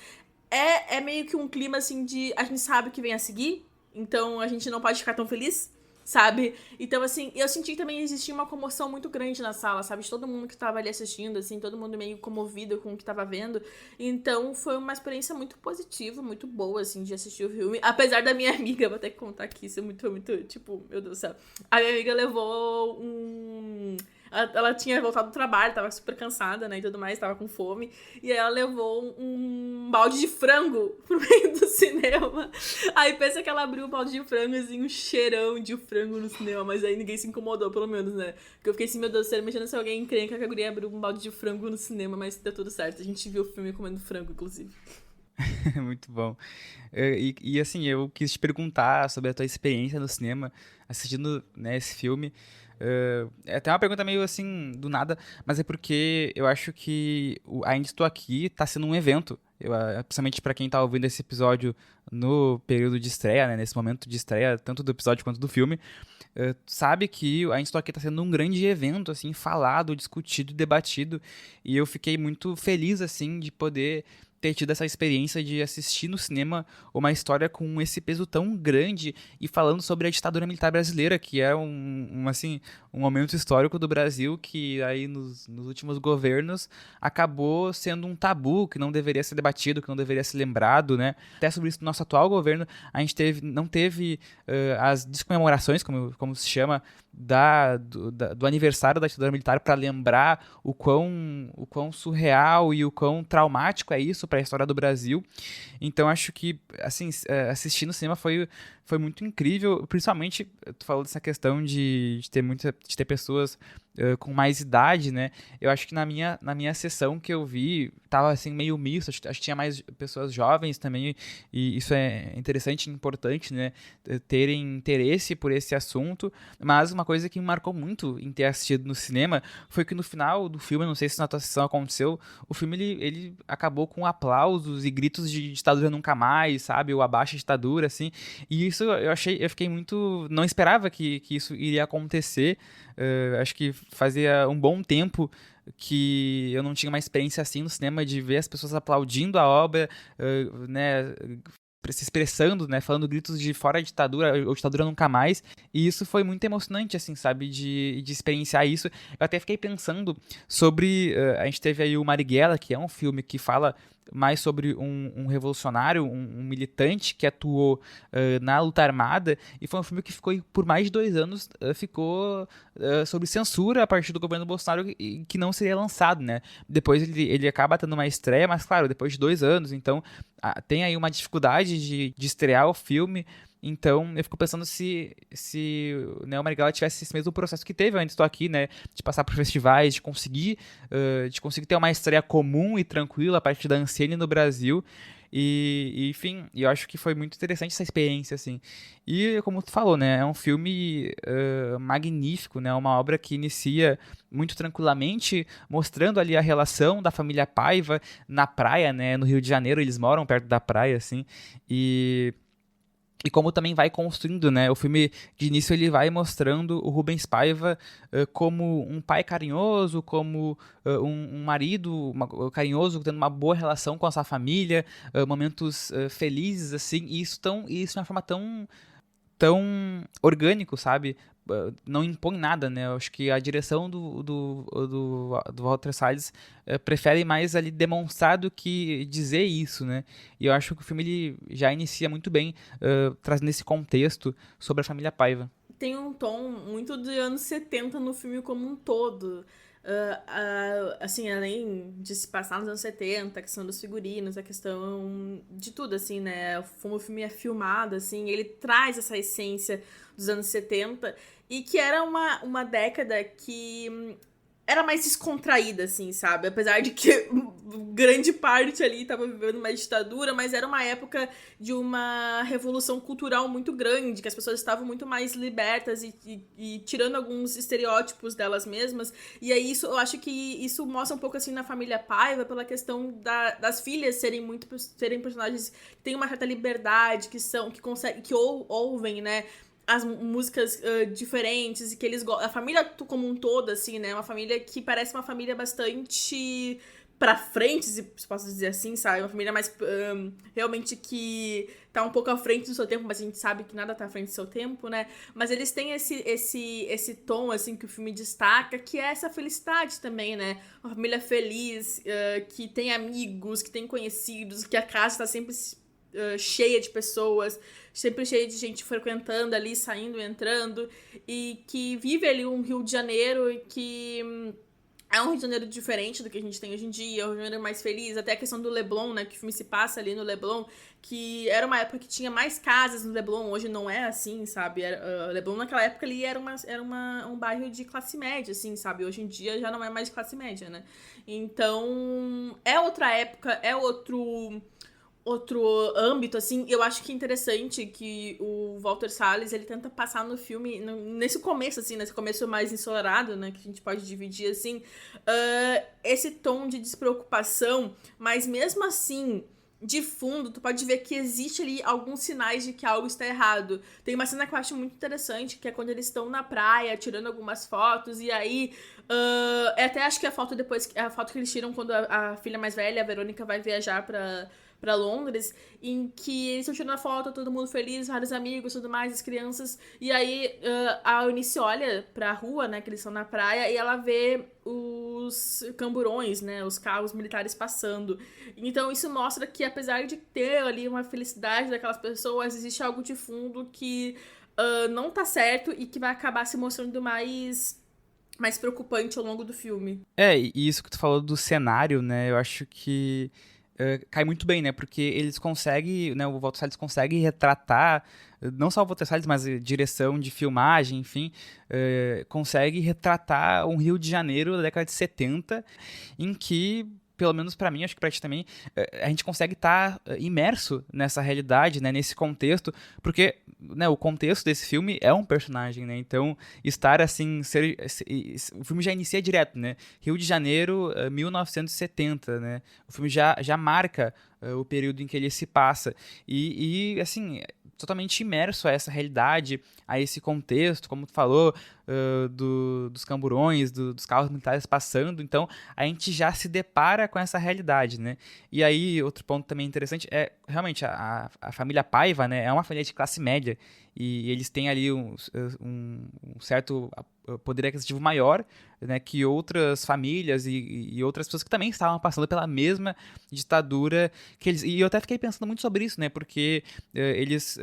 é meio que um clima, assim, de a gente sabe o que vem a seguir, então a gente não pode ficar tão feliz, sabe? Então, assim, eu senti que também existia uma comoção muito grande na sala, sabe? De todo mundo que tava ali assistindo, assim, todo mundo meio comovido com o que tava vendo. Então, foi uma experiência muito positiva, muito boa, assim, de assistir o filme. Apesar da minha amiga, vou até contar aqui, isso é muito, muito, tipo, meu Deus do céu. A minha amiga levou Ela tinha voltado do trabalho, tava super cansada, né, e tudo mais, tava com fome. E aí ela levou um balde de frango pro meio do cinema. Aí pensa que ela abriu o balde de frango, assim, um cheirão de frango no cinema. Mas aí ninguém se incomodou, pelo menos, né? Porque eu fiquei assim, meu Deus do céu, imagina se alguém encrenca que a guria abriu um balde de frango no cinema. Mas deu tudo certo, a gente viu o filme comendo frango, inclusive. Muito bom. E assim, eu quis te perguntar sobre a tua experiência no cinema, assistindo, né, esse filme. É até uma pergunta meio assim, do nada, mas é porque eu acho que Ainda Estou Aqui tá sendo um evento. Principalmente pra quem tá ouvindo esse episódio no período de estreia, né, nesse momento de estreia, tanto do episódio quanto do filme, sabe que Ainda Estou Aqui tá sendo um grande evento, assim, falado, discutido, debatido, e eu fiquei muito feliz, assim, de poder ter tido essa experiência de assistir no cinema uma história com esse peso tão grande e falando sobre a ditadura militar brasileira, que é assim, um momento histórico do Brasil que aí nos últimos governos acabou sendo um tabu, que não deveria ser debatido, que não deveria ser lembrado, né? Até sobre isso no nosso atual governo, a gente não teve as descomemorações, como se chama, do aniversário da ditadura militar para lembrar o quão surreal e o quão traumático é isso para a história do Brasil. Então acho que assim, assistir no cinema foi muito incrível, principalmente tu falou dessa questão de ter pessoas com mais idade, né? Eu acho que na minha sessão que eu vi tava assim meio misto, acho que tinha mais pessoas jovens também, e isso é interessante e importante, né? Terem interesse por esse assunto, mas uma coisa que me marcou muito em ter assistido no cinema foi que no final do filme, não sei se na tua sessão aconteceu, o filme ele acabou com aplausos e gritos de ditadura nunca mais, sabe? Ou abaixa a ditadura, assim, e isso eu fiquei muito, não esperava que isso iria acontecer. Acho que fazia um bom tempo que eu não tinha uma experiência assim no cinema, de ver as pessoas aplaudindo a obra, né, se expressando, né, falando gritos de fora a ditadura, ou ditadura nunca mais, e isso foi muito emocionante, assim, sabe, de experienciar isso. Eu até fiquei pensando sobre, a gente teve aí o Marighella, que é um filme que fala mais sobre um revolucionário, um militante que atuou na luta armada, e foi um filme que ficou, por mais de 2 anos, ficou sob censura a partir do governo Bolsonaro, que não seria lançado, né? Depois ele acaba tendo uma estreia, mas claro, depois de 2 anos, então tem aí uma dificuldade de estrear o filme. Então, eu fico pensando se né, o Marighella tivesse esse mesmo processo que teve, eu ainda estou aqui, né, de passar por festivais, de conseguir ter uma estreia comum e tranquila a partir da Ancine no Brasil. E enfim, eu acho que foi muito interessante essa experiência, assim. E, como tu falou, né, é um filme magnífico, né, uma obra que inicia muito tranquilamente, mostrando ali a relação da família Paiva na praia, né, no Rio de Janeiro, eles moram perto da praia, assim, e como também vai construindo, né? O filme, de início, ele vai mostrando o Rubens Paiva como um pai carinhoso, como um marido carinhoso, tendo uma boa relação com a sua família, momentos felizes, assim, e isso de uma forma tão orgânico, sabe? não impõe nada, né? Eu acho que a direção do Walter Salles prefere mais ali demonstrar do que dizer isso, né? E eu acho que o filme ele já inicia muito bem, trazendo esse contexto sobre a família Paiva. Tem um tom muito dos anos 70 no filme como um todo. Assim, além de se passar nos anos 70, a questão dos figurinos, a questão de tudo, assim, né? Como o filme é filmado, assim, ele traz essa essência dos anos 70 e que era uma década que era mais descontraída, assim, sabe? Apesar de que grande parte ali tava vivendo uma ditadura, mas era uma época de uma revolução cultural muito grande, que as pessoas estavam muito mais libertas e tirando alguns estereótipos delas mesmas. E aí eu acho que isso mostra um pouco, assim, na família Paiva, pela questão das filhas serem personagens que têm uma certa liberdade, que ouvem, né? As músicas diferentes e que eles gostam. A família como um todo, assim, né? Uma família que parece uma família bastante pra frente, se posso dizer assim, sabe? Uma família mais realmente que tá um pouco à frente do seu tempo, mas a gente sabe que nada tá à frente do seu tempo, né? Mas eles têm esse tom, assim, que o filme destaca, que é essa felicidade também, né? Uma família feliz, que tem amigos, que tem conhecidos, que a casa tá sempre cheia de pessoas, sempre cheia de gente frequentando ali, saindo, entrando, e que vive ali um Rio de Janeiro e que é um Rio de Janeiro diferente do que a gente tem hoje em dia, é um Rio de Janeiro mais feliz, até a questão do Leblon, né, que o filme se passa ali no Leblon, que era uma época que tinha mais casas no Leblon, hoje não é assim, sabe, Leblon naquela época ali era um bairro de classe média, assim, sabe, hoje em dia já não é mais de classe média, né, então é outra época, é outro âmbito, assim. Eu acho que é interessante que o Walter Salles, ele tenta passar no filme, nesse começo, assim, nesse começo mais ensolarado, né, que a gente pode dividir, assim, esse tom de despreocupação, mas mesmo assim, de fundo, tu pode ver que existe ali alguns sinais de que algo está errado. Tem uma cena que eu acho muito interessante, que é quando eles estão na praia, tirando algumas fotos, e aí até acho que a foto que eles tiram quando a filha mais velha, a Verônica, vai viajar pra Londres, em que eles estão tirando a foto, todo mundo feliz, vários amigos, tudo mais, as crianças, e aí a Eunice olha pra rua, né, que eles estão na praia, e ela vê os camburões, né, os carros militares passando. Então isso mostra que, apesar de ter ali uma felicidade daquelas pessoas, existe algo de fundo que não tá certo e que vai acabar se mostrando mais preocupante ao longo do filme. E isso que tu falou do cenário, né, eu acho que cai muito bem, né? Porque eles conseguem, né? O Walter Salles consegue retratar, não só o Walter Salles, mas direção de filmagem, enfim, consegue retratar um Rio de Janeiro da década de 70, em que, pelo menos pra mim, acho que pra ti também, a gente consegue estar imerso nessa realidade, né? Nesse contexto, porque, né, o contexto desse filme é um personagem, né? Então, estar assim, o filme já inicia direto, né? Rio de Janeiro, 1970, né? O filme já marca o período em que ele se passa. E assim, totalmente imerso a essa realidade, a esse contexto, como tu falou, dos camburões, dos carros militares passando. Então, a gente já se depara com essa realidade, né? E aí, outro ponto também interessante é, realmente, a família Paiva, né? É uma família de classe média e eles têm ali um certo poder aquisitivo maior, né, que outras famílias e outras pessoas que também estavam passando pela mesma ditadura que eles. E eu até fiquei pensando muito sobre isso, né? Porque eles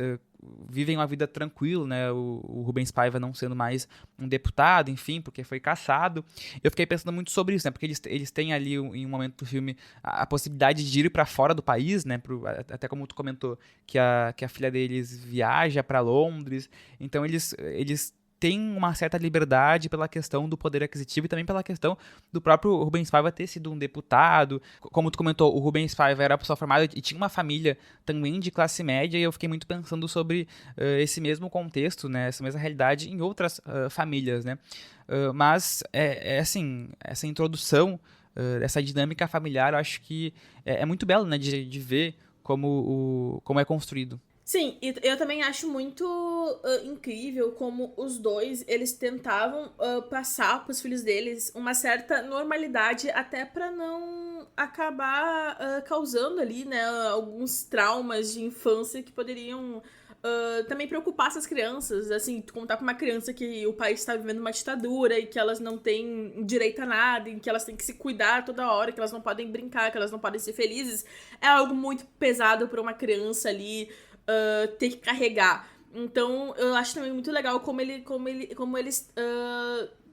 vivem uma vida tranquila, né? O Rubens Paiva não sendo mais um deputado, enfim, porque foi cassado. Eu fiquei pensando muito sobre isso, né? Porque eles têm ali, em um momento do filme, a possibilidade de ir para fora do país, né? Até como tu comentou, que a filha deles viaja para Londres. Então eles tem uma certa liberdade pela questão do poder aquisitivo e também pela questão do próprio Rubens Paiva ter sido um deputado. Como tu comentou, o Rubens Paiva era pessoa formada e tinha uma família também de classe média, e eu fiquei muito pensando sobre esse mesmo contexto, né, essa mesma realidade em outras famílias, né. Mas, assim, essa introdução, essa dinâmica familiar, eu acho que é muito belo, né, de ver como é construído. Sim, e eu também acho muito incrível como os dois, eles tentavam passar pros filhos deles uma certa normalidade, até pra não acabar causando ali, né, alguns traumas de infância que poderiam também preocupar essas crianças, assim, contar com uma criança que o país está vivendo uma ditadura e que elas não têm direito a nada, e que elas têm que se cuidar toda hora, que elas não podem brincar, que elas não podem ser felizes, é algo muito pesado para uma criança ali ter que carregar. Então, eu acho também muito legal como eles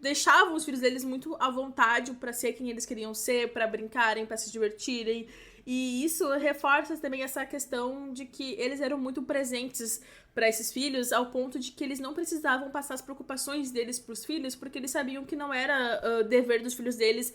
deixavam os filhos deles muito à vontade para ser quem eles queriam ser, para brincarem, para se divertirem. E isso reforça também essa questão de que eles eram muito presentes para esses filhos, ao ponto de que eles não precisavam passar as preocupações deles para os filhos, porque eles sabiam que não era dever dos filhos deles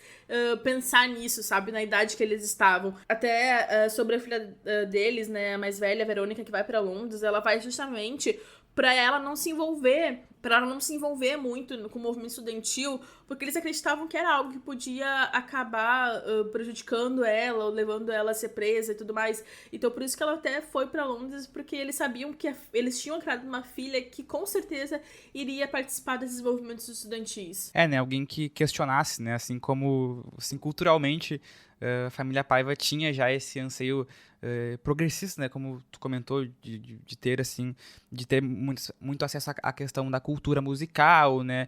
pensar nisso, sabe? Na idade que eles estavam. Até sobre a filha deles, né, a mais velha, a Verônica, que vai para Londres, ela vai justamente para ela não se envolver muito com o movimento estudantil, porque eles acreditavam que era algo que podia acabar prejudicando ela, ou levando ela a ser presa e tudo mais. Então, por isso que ela até foi para Londres, porque eles sabiam que eles tinham criado uma filha que, com certeza, iria participar desses movimentos estudantis. Né, alguém que questionasse, né, assim como, assim, culturalmente, a família Paiva tinha já esse anseio progressista, né, como tu comentou, de ter, assim, de ter muito acesso à questão da cultura musical, né,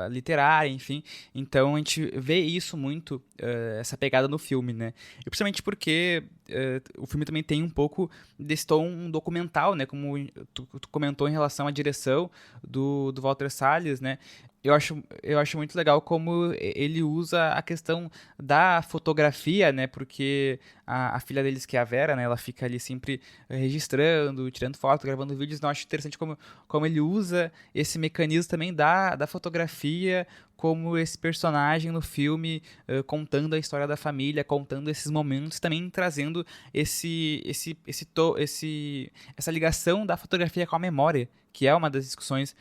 literária, enfim. Então a gente vê isso muito, essa pegada no filme, né, e principalmente porque o filme também tem um pouco desse tom documental, né, como tu comentou em relação à direção do Walter Salles, né. Eu acho muito legal como ele usa a questão da fotografia, né? Porque a filha deles, que é a Vera, né? Ela fica ali sempre registrando, tirando foto, gravando vídeos. Então, eu acho interessante como ele usa esse mecanismo também da fotografia, como esse personagem no filme, contando a história da família, contando esses momentos, também trazendo essa ligação da fotografia com a memória, que é uma das discussões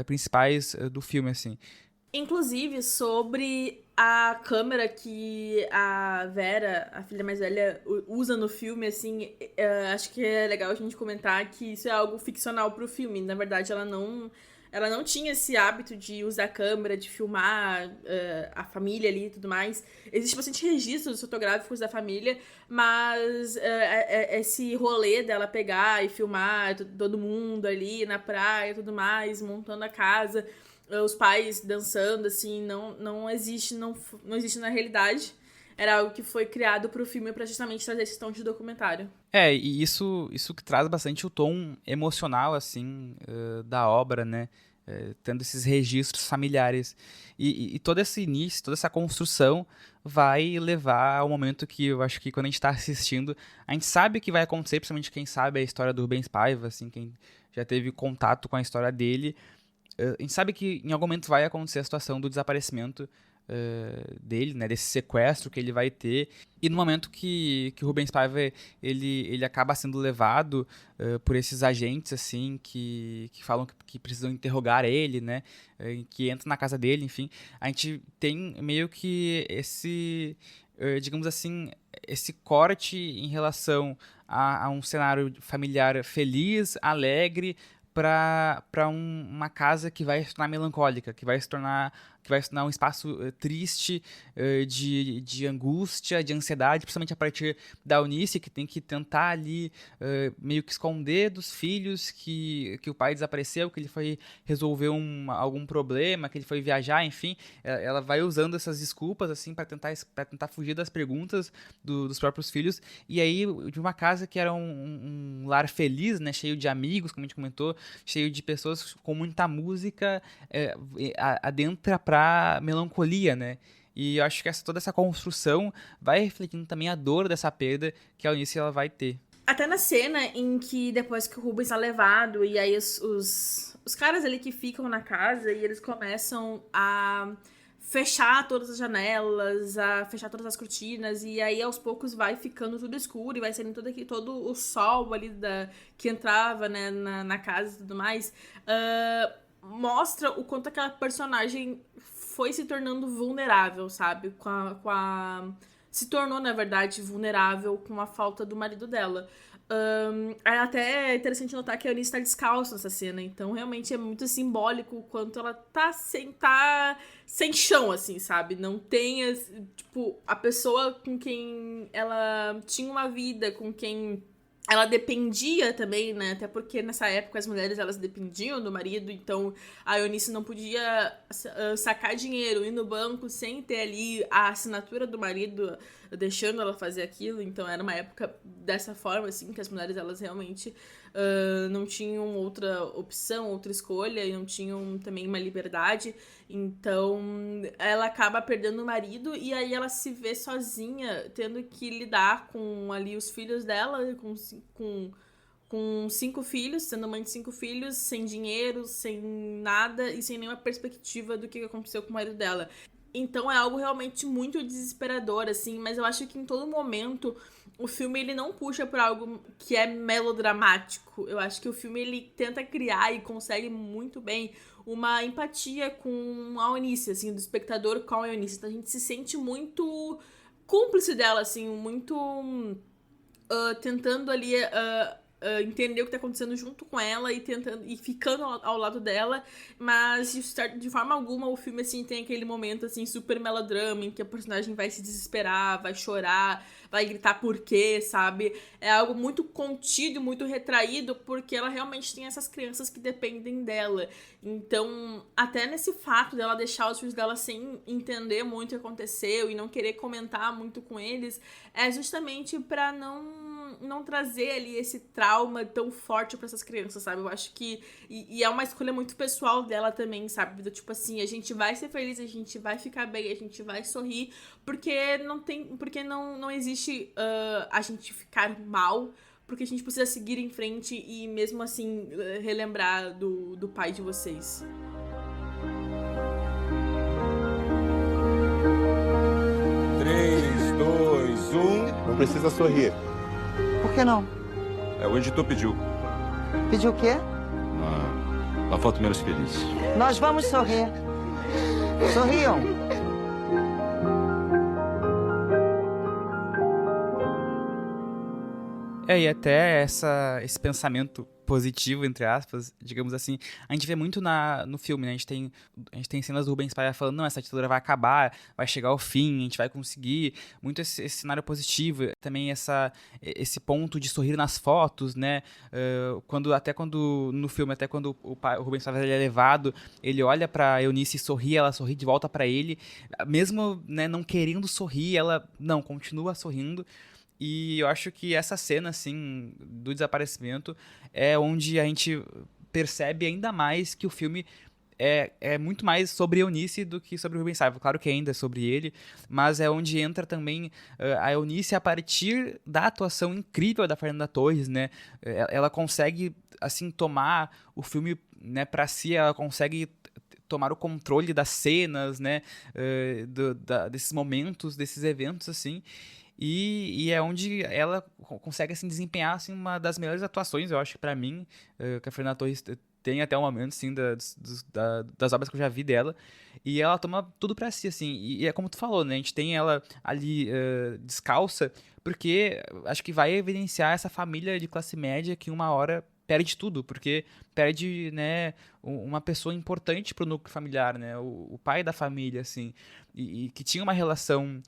principais do filme, assim. Inclusive, sobre a câmera que a Vera, a filha mais velha, usa no filme, assim, acho que é legal a gente comentar que isso é algo ficcional pro filme. Na verdade, ela não tinha esse hábito de usar câmera, de filmar a família ali e tudo mais. Existe bastante registros fotográficos da família, mas esse rolê dela pegar e filmar todo mundo ali na praia e tudo mais, montando a casa, os pais dançando, assim, não existe na realidade. Era algo que foi criado pro filme pra justamente trazer esse tom de documentário. E isso que traz bastante o tom emocional, assim, da obra, né? Tendo esses registros familiares. E todo esse início, toda essa construção vai levar ao momento que eu acho que quando a gente tá assistindo, a gente sabe o que vai acontecer, principalmente quem sabe a história do Rubens Paiva, assim, quem já teve contato com a história dele. A gente sabe que em algum momento vai acontecer a situação do desaparecimento dele, né, desse sequestro que ele vai ter, e no momento que o Rubens Paiva ele acaba sendo levado por esses agentes, assim, que falam que precisam interrogar ele, né, que entram na casa dele, enfim, a gente tem meio que esse, digamos assim, esse corte em relação a um cenário familiar feliz, alegre, para uma casa que vai se tornar melancólica, que vai se tornar um espaço triste, de angústia, de ansiedade, principalmente a partir da Eunice, que tem que tentar ali meio que esconder dos filhos que o pai desapareceu, que ele foi resolver algum problema, que ele foi viajar, enfim. Ela vai usando essas desculpas, assim, para tentar fugir das perguntas dos próprios filhos. E aí, de uma casa que era um lar feliz, né, cheio de amigos, como a gente comentou, cheio de pessoas com muita música, adentra pra melancolia, né? E eu acho que toda essa construção vai refletindo também a dor dessa perda que a Eunice ela vai ter. Até na cena em que depois que o Rubens é levado, e aí os caras ali que ficam na casa, e eles começam a fechar todas as janelas, a fechar todas as cortinas, e aí aos poucos vai ficando tudo escuro, e vai saindo todo o sol ali que entrava, né, na casa e tudo mais, mostra o quanto aquela personagem foi se tornando vulnerável, sabe? Se tornou, na verdade, vulnerável com a falta do marido dela. É até interessante notar que a Eunice tá descalça nessa cena, então realmente é muito simbólico o quanto ela tá sem chão, assim, sabe? Não tem, tipo, a pessoa com quem ela tinha uma vida, com quem ela dependia também, né? Até porque nessa época as mulheres elas dependiam do marido, então a Eunice não podia sacar dinheiro, ir no banco sem ter ali a assinatura do marido deixando ela fazer aquilo. Então era uma época dessa forma, assim, que as mulheres elas realmente não tinham outra opção, outra escolha, e não tinham também uma liberdade. Então ela acaba perdendo o marido e aí ela se vê sozinha, tendo que lidar com ali os filhos dela, com 5 filhos, sendo mãe de 5 filhos, sem dinheiro, sem nada e sem nenhuma perspectiva do que aconteceu com o marido dela. Então é algo realmente muito desesperador, assim, mas eu acho que em todo momento o filme ele não puxa por algo que é melodramático. Eu acho que o filme ele tenta criar e consegue muito bem uma empatia com a Eunice, assim, do espectador com a Eunice. Então a gente se sente muito cúmplice dela, assim, muito tentando ali entender o que tá acontecendo junto com ela e tentando e ficando ao lado dela, mas de forma alguma o filme assim tem aquele momento assim super melodrama em que a personagem vai se desesperar, vai chorar, vai gritar por quê, sabe? É algo muito contido, muito retraído, porque ela realmente tem essas crianças que dependem dela. Então, até nesse fato dela deixar os filhos dela sem entender muito o que aconteceu e não querer comentar muito com eles, é justamente pra não trazer ali esse trauma tão forte pra essas crianças, sabe? Eu acho que... E é uma escolha muito pessoal dela também, sabe? Do tipo assim, a gente vai ser feliz, a gente vai ficar bem, a gente vai sorrir, porque não existe a gente ficar mal, porque a gente precisa seguir em frente e mesmo assim relembrar do pai de vocês. Três, dois, um. Não precisa sorrir. Por que não? O editor pediu Pediu o quê? uma foto menos feliz. Nós vamos sorrir. Sorriam. E até esse pensamento positivo, entre aspas, digamos assim, a gente vê muito no filme, né? A gente tem cenas do Rubens Paiva falando, não, essa ditadura vai acabar, vai chegar ao fim, a gente vai conseguir. Muito esse cenário positivo. Também esse ponto de sorrir nas fotos, né? Quando no filme, até quando o Rubens Paiva ele é levado, ele olha pra Eunice e sorri, ela sorri de volta pra ele. Mesmo, né, não querendo sorrir, ela não, continua sorrindo. E eu acho que essa cena, assim, do desaparecimento é onde a gente percebe ainda mais que o filme é muito mais sobre Eunice do que sobre o Rubens Paiva. Claro que ainda é sobre ele, mas é onde entra também a Eunice a partir da atuação incrível da Fernanda Torres, né? Ela consegue, assim, tomar o filme, né, pra si, ela consegue tomar o controle das cenas, né, desses momentos, desses eventos, assim. E é onde ela consegue assim, desempenhar assim, uma das melhores atuações, eu acho, pra mim, que a Fernanda Torres tem até o momento, assim, das obras que eu já vi dela. E ela toma tudo pra si, assim. E é como tu falou, né? A gente tem ela ali descalça, porque acho que vai evidenciar essa família de classe média que uma hora perde tudo, porque perde, né, uma pessoa importante pro núcleo familiar, né? O pai da família, assim. E que tinha uma relação...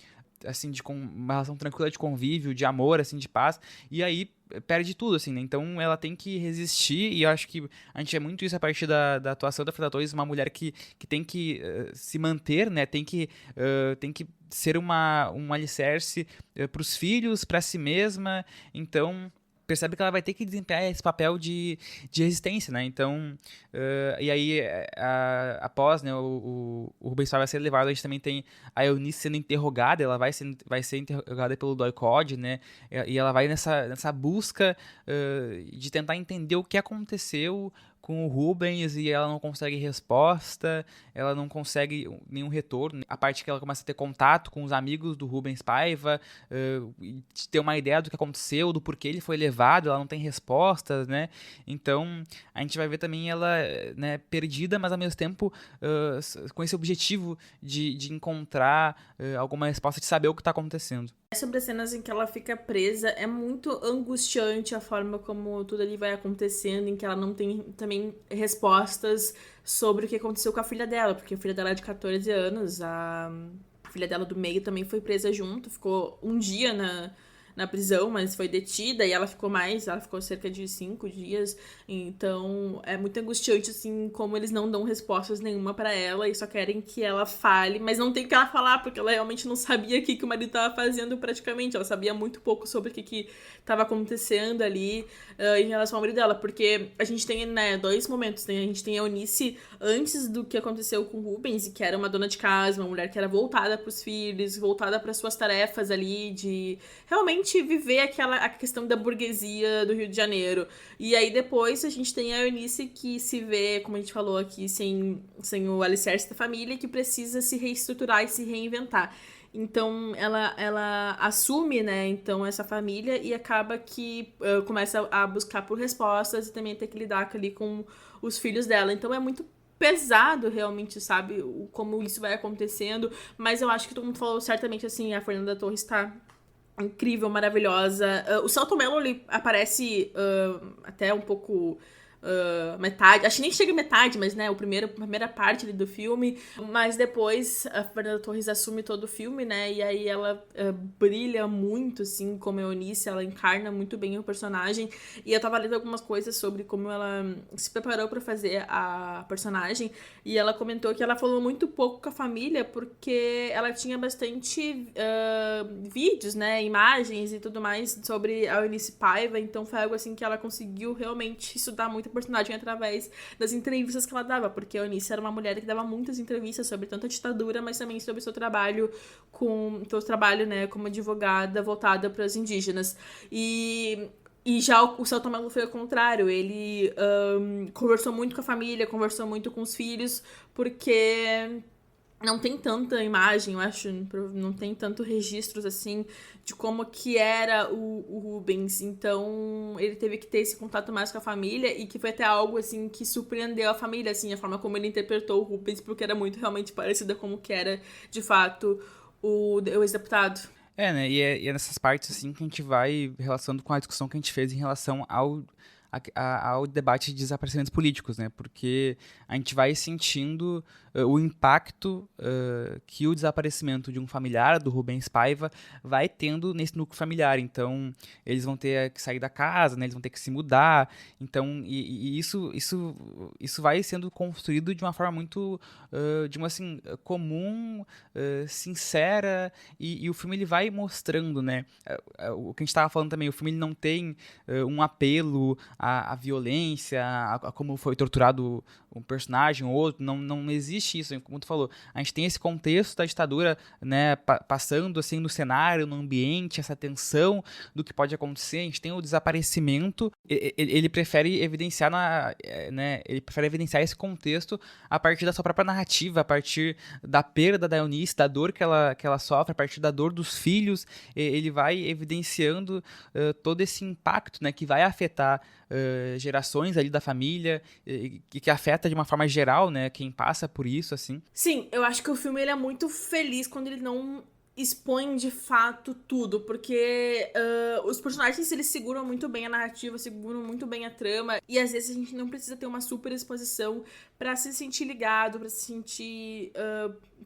assim, uma relação tranquila de convívio, de amor, assim, de paz, e aí perde tudo, assim, né? Então ela tem que resistir, e eu acho que a gente vê muito isso a partir da atuação da Fernanda Torres, uma mulher que tem que se manter, né? Tem que ser um alicerce pros filhos, pra si mesma, então... percebe que ela vai ter que desempenhar esse papel de resistência, né? Então, e aí, após, né, o Rubens Paiva ser levado, a gente também tem a Eunice sendo interrogada, ela vai ser interrogada pelo DOI-CODE, né? E ela vai nessa busca de tentar entender o que aconteceu com o Rubens, e ela não consegue resposta, ela não consegue nenhum retorno. A parte que ela começa a ter contato com os amigos do Rubens Paiva, ter uma ideia do que aconteceu, do porquê ele foi levado, ela não tem respostas, né? Então, a gente vai ver também ela, né, perdida, mas ao mesmo tempo com esse objetivo de encontrar alguma resposta, de saber o que está acontecendo. Sobre as cenas em que ela fica presa, é muito angustiante a forma como tudo ali vai acontecendo, em que ela não tem também respostas sobre o que aconteceu com a filha dela, porque a filha dela é de 14 anos, a filha dela do meio também foi presa junto, ficou um dia na prisão, mas foi detida e ela ficou cerca de 5 dias. Então é muito angustiante, assim, como eles não dão respostas nenhuma pra ela e só querem que ela fale, mas não tem o que ela falar, porque ela realmente não sabia o que o marido tava fazendo praticamente. Ela sabia muito pouco sobre o que tava acontecendo ali em relação ao marido dela, porque a gente tem, né, 2 momentos, né? A gente tem a Eunice antes do que aconteceu com o Rubens, que era uma dona de casa, uma mulher que era voltada pros filhos, voltada para suas tarefas ali, de realmente viver a questão da burguesia do Rio de Janeiro. E aí depois a gente tem a Eunice que se vê, como a gente falou aqui, sem o alicerce da família, que precisa se reestruturar e se reinventar. Então, ela assume, né, então, essa família e acaba que começa a buscar por respostas e também ter que lidar ali com os filhos dela. Então, é muito pesado, realmente, sabe, como isso vai acontecendo. Mas eu acho que todo mundo falou certamente, assim, a Fernanda Torres tá incrível, maravilhosa. O Selton Mello, ele aparece até um pouco... metade, acho que nem chega a metade, mas né, a primeira parte ali do filme, mas depois a Fernanda Torres assume todo o filme, né, e aí ela brilha muito, assim, como Eunice, ela encarna muito bem o personagem, e eu tava lendo algumas coisas sobre como ela se preparou pra fazer a personagem, e ela comentou que ela falou muito pouco com a família, porque ela tinha bastante vídeos, né, imagens e tudo mais sobre a Eunice Paiva, então foi algo assim que ela conseguiu realmente estudar muito personagem através das entrevistas que ela dava, porque a Eunice era uma mulher que dava muitas entrevistas sobre tanto a ditadura, mas também sobre o seu trabalho né, como advogada voltada para os indígenas. E já o Selton Mello foi ao contrário, ele conversou muito com a família, conversou muito com os filhos, porque não tem tanta imagem, eu acho, não tem tanto registros, assim, de como que era o Rubens. Então, ele teve que ter esse contato mais com a família e que foi até algo, assim, que surpreendeu a família, assim, a forma como ele interpretou o Rubens, porque era muito realmente parecida com o que era, de fato, o ex-deputado. Né, e é nessas partes, assim, que a gente vai relacionando com a discussão que a gente fez em relação ao debate de desaparecimentos políticos, né? Porque a gente vai sentindo o impacto que o desaparecimento de um familiar, do Rubens Paiva, vai tendo nesse núcleo familiar. Então, eles vão ter que sair da casa, né? Eles vão ter que se mudar. Então, isso vai sendo construído de uma forma muito, assim, comum, sincera, e o filme ele vai mostrando, né? O que a gente estava falando também, o filme ele não tem um apelo à violência, a como foi torturado um personagem ou outro, não existe isso, como tu falou. A gente tem esse contexto da ditadura, né, passando assim no cenário, no ambiente, essa tensão do que pode acontecer. A gente tem o desaparecimento, ele prefere evidenciar esse contexto a partir da sua própria narrativa, a partir da perda da Eunice, da dor que ela sofre, a partir da dor dos filhos. Ele vai evidenciando todo esse impacto, né, que vai afetar gerações ali da família, que afeta de uma forma geral, né, quem passa por isso, assim. Sim, eu acho que o filme ele é muito feliz quando ele não expõe de fato tudo, porque os personagens eles seguram muito bem a narrativa, seguram muito bem a trama, e às vezes a gente não precisa ter uma super exposição pra se sentir ligado, pra se sentir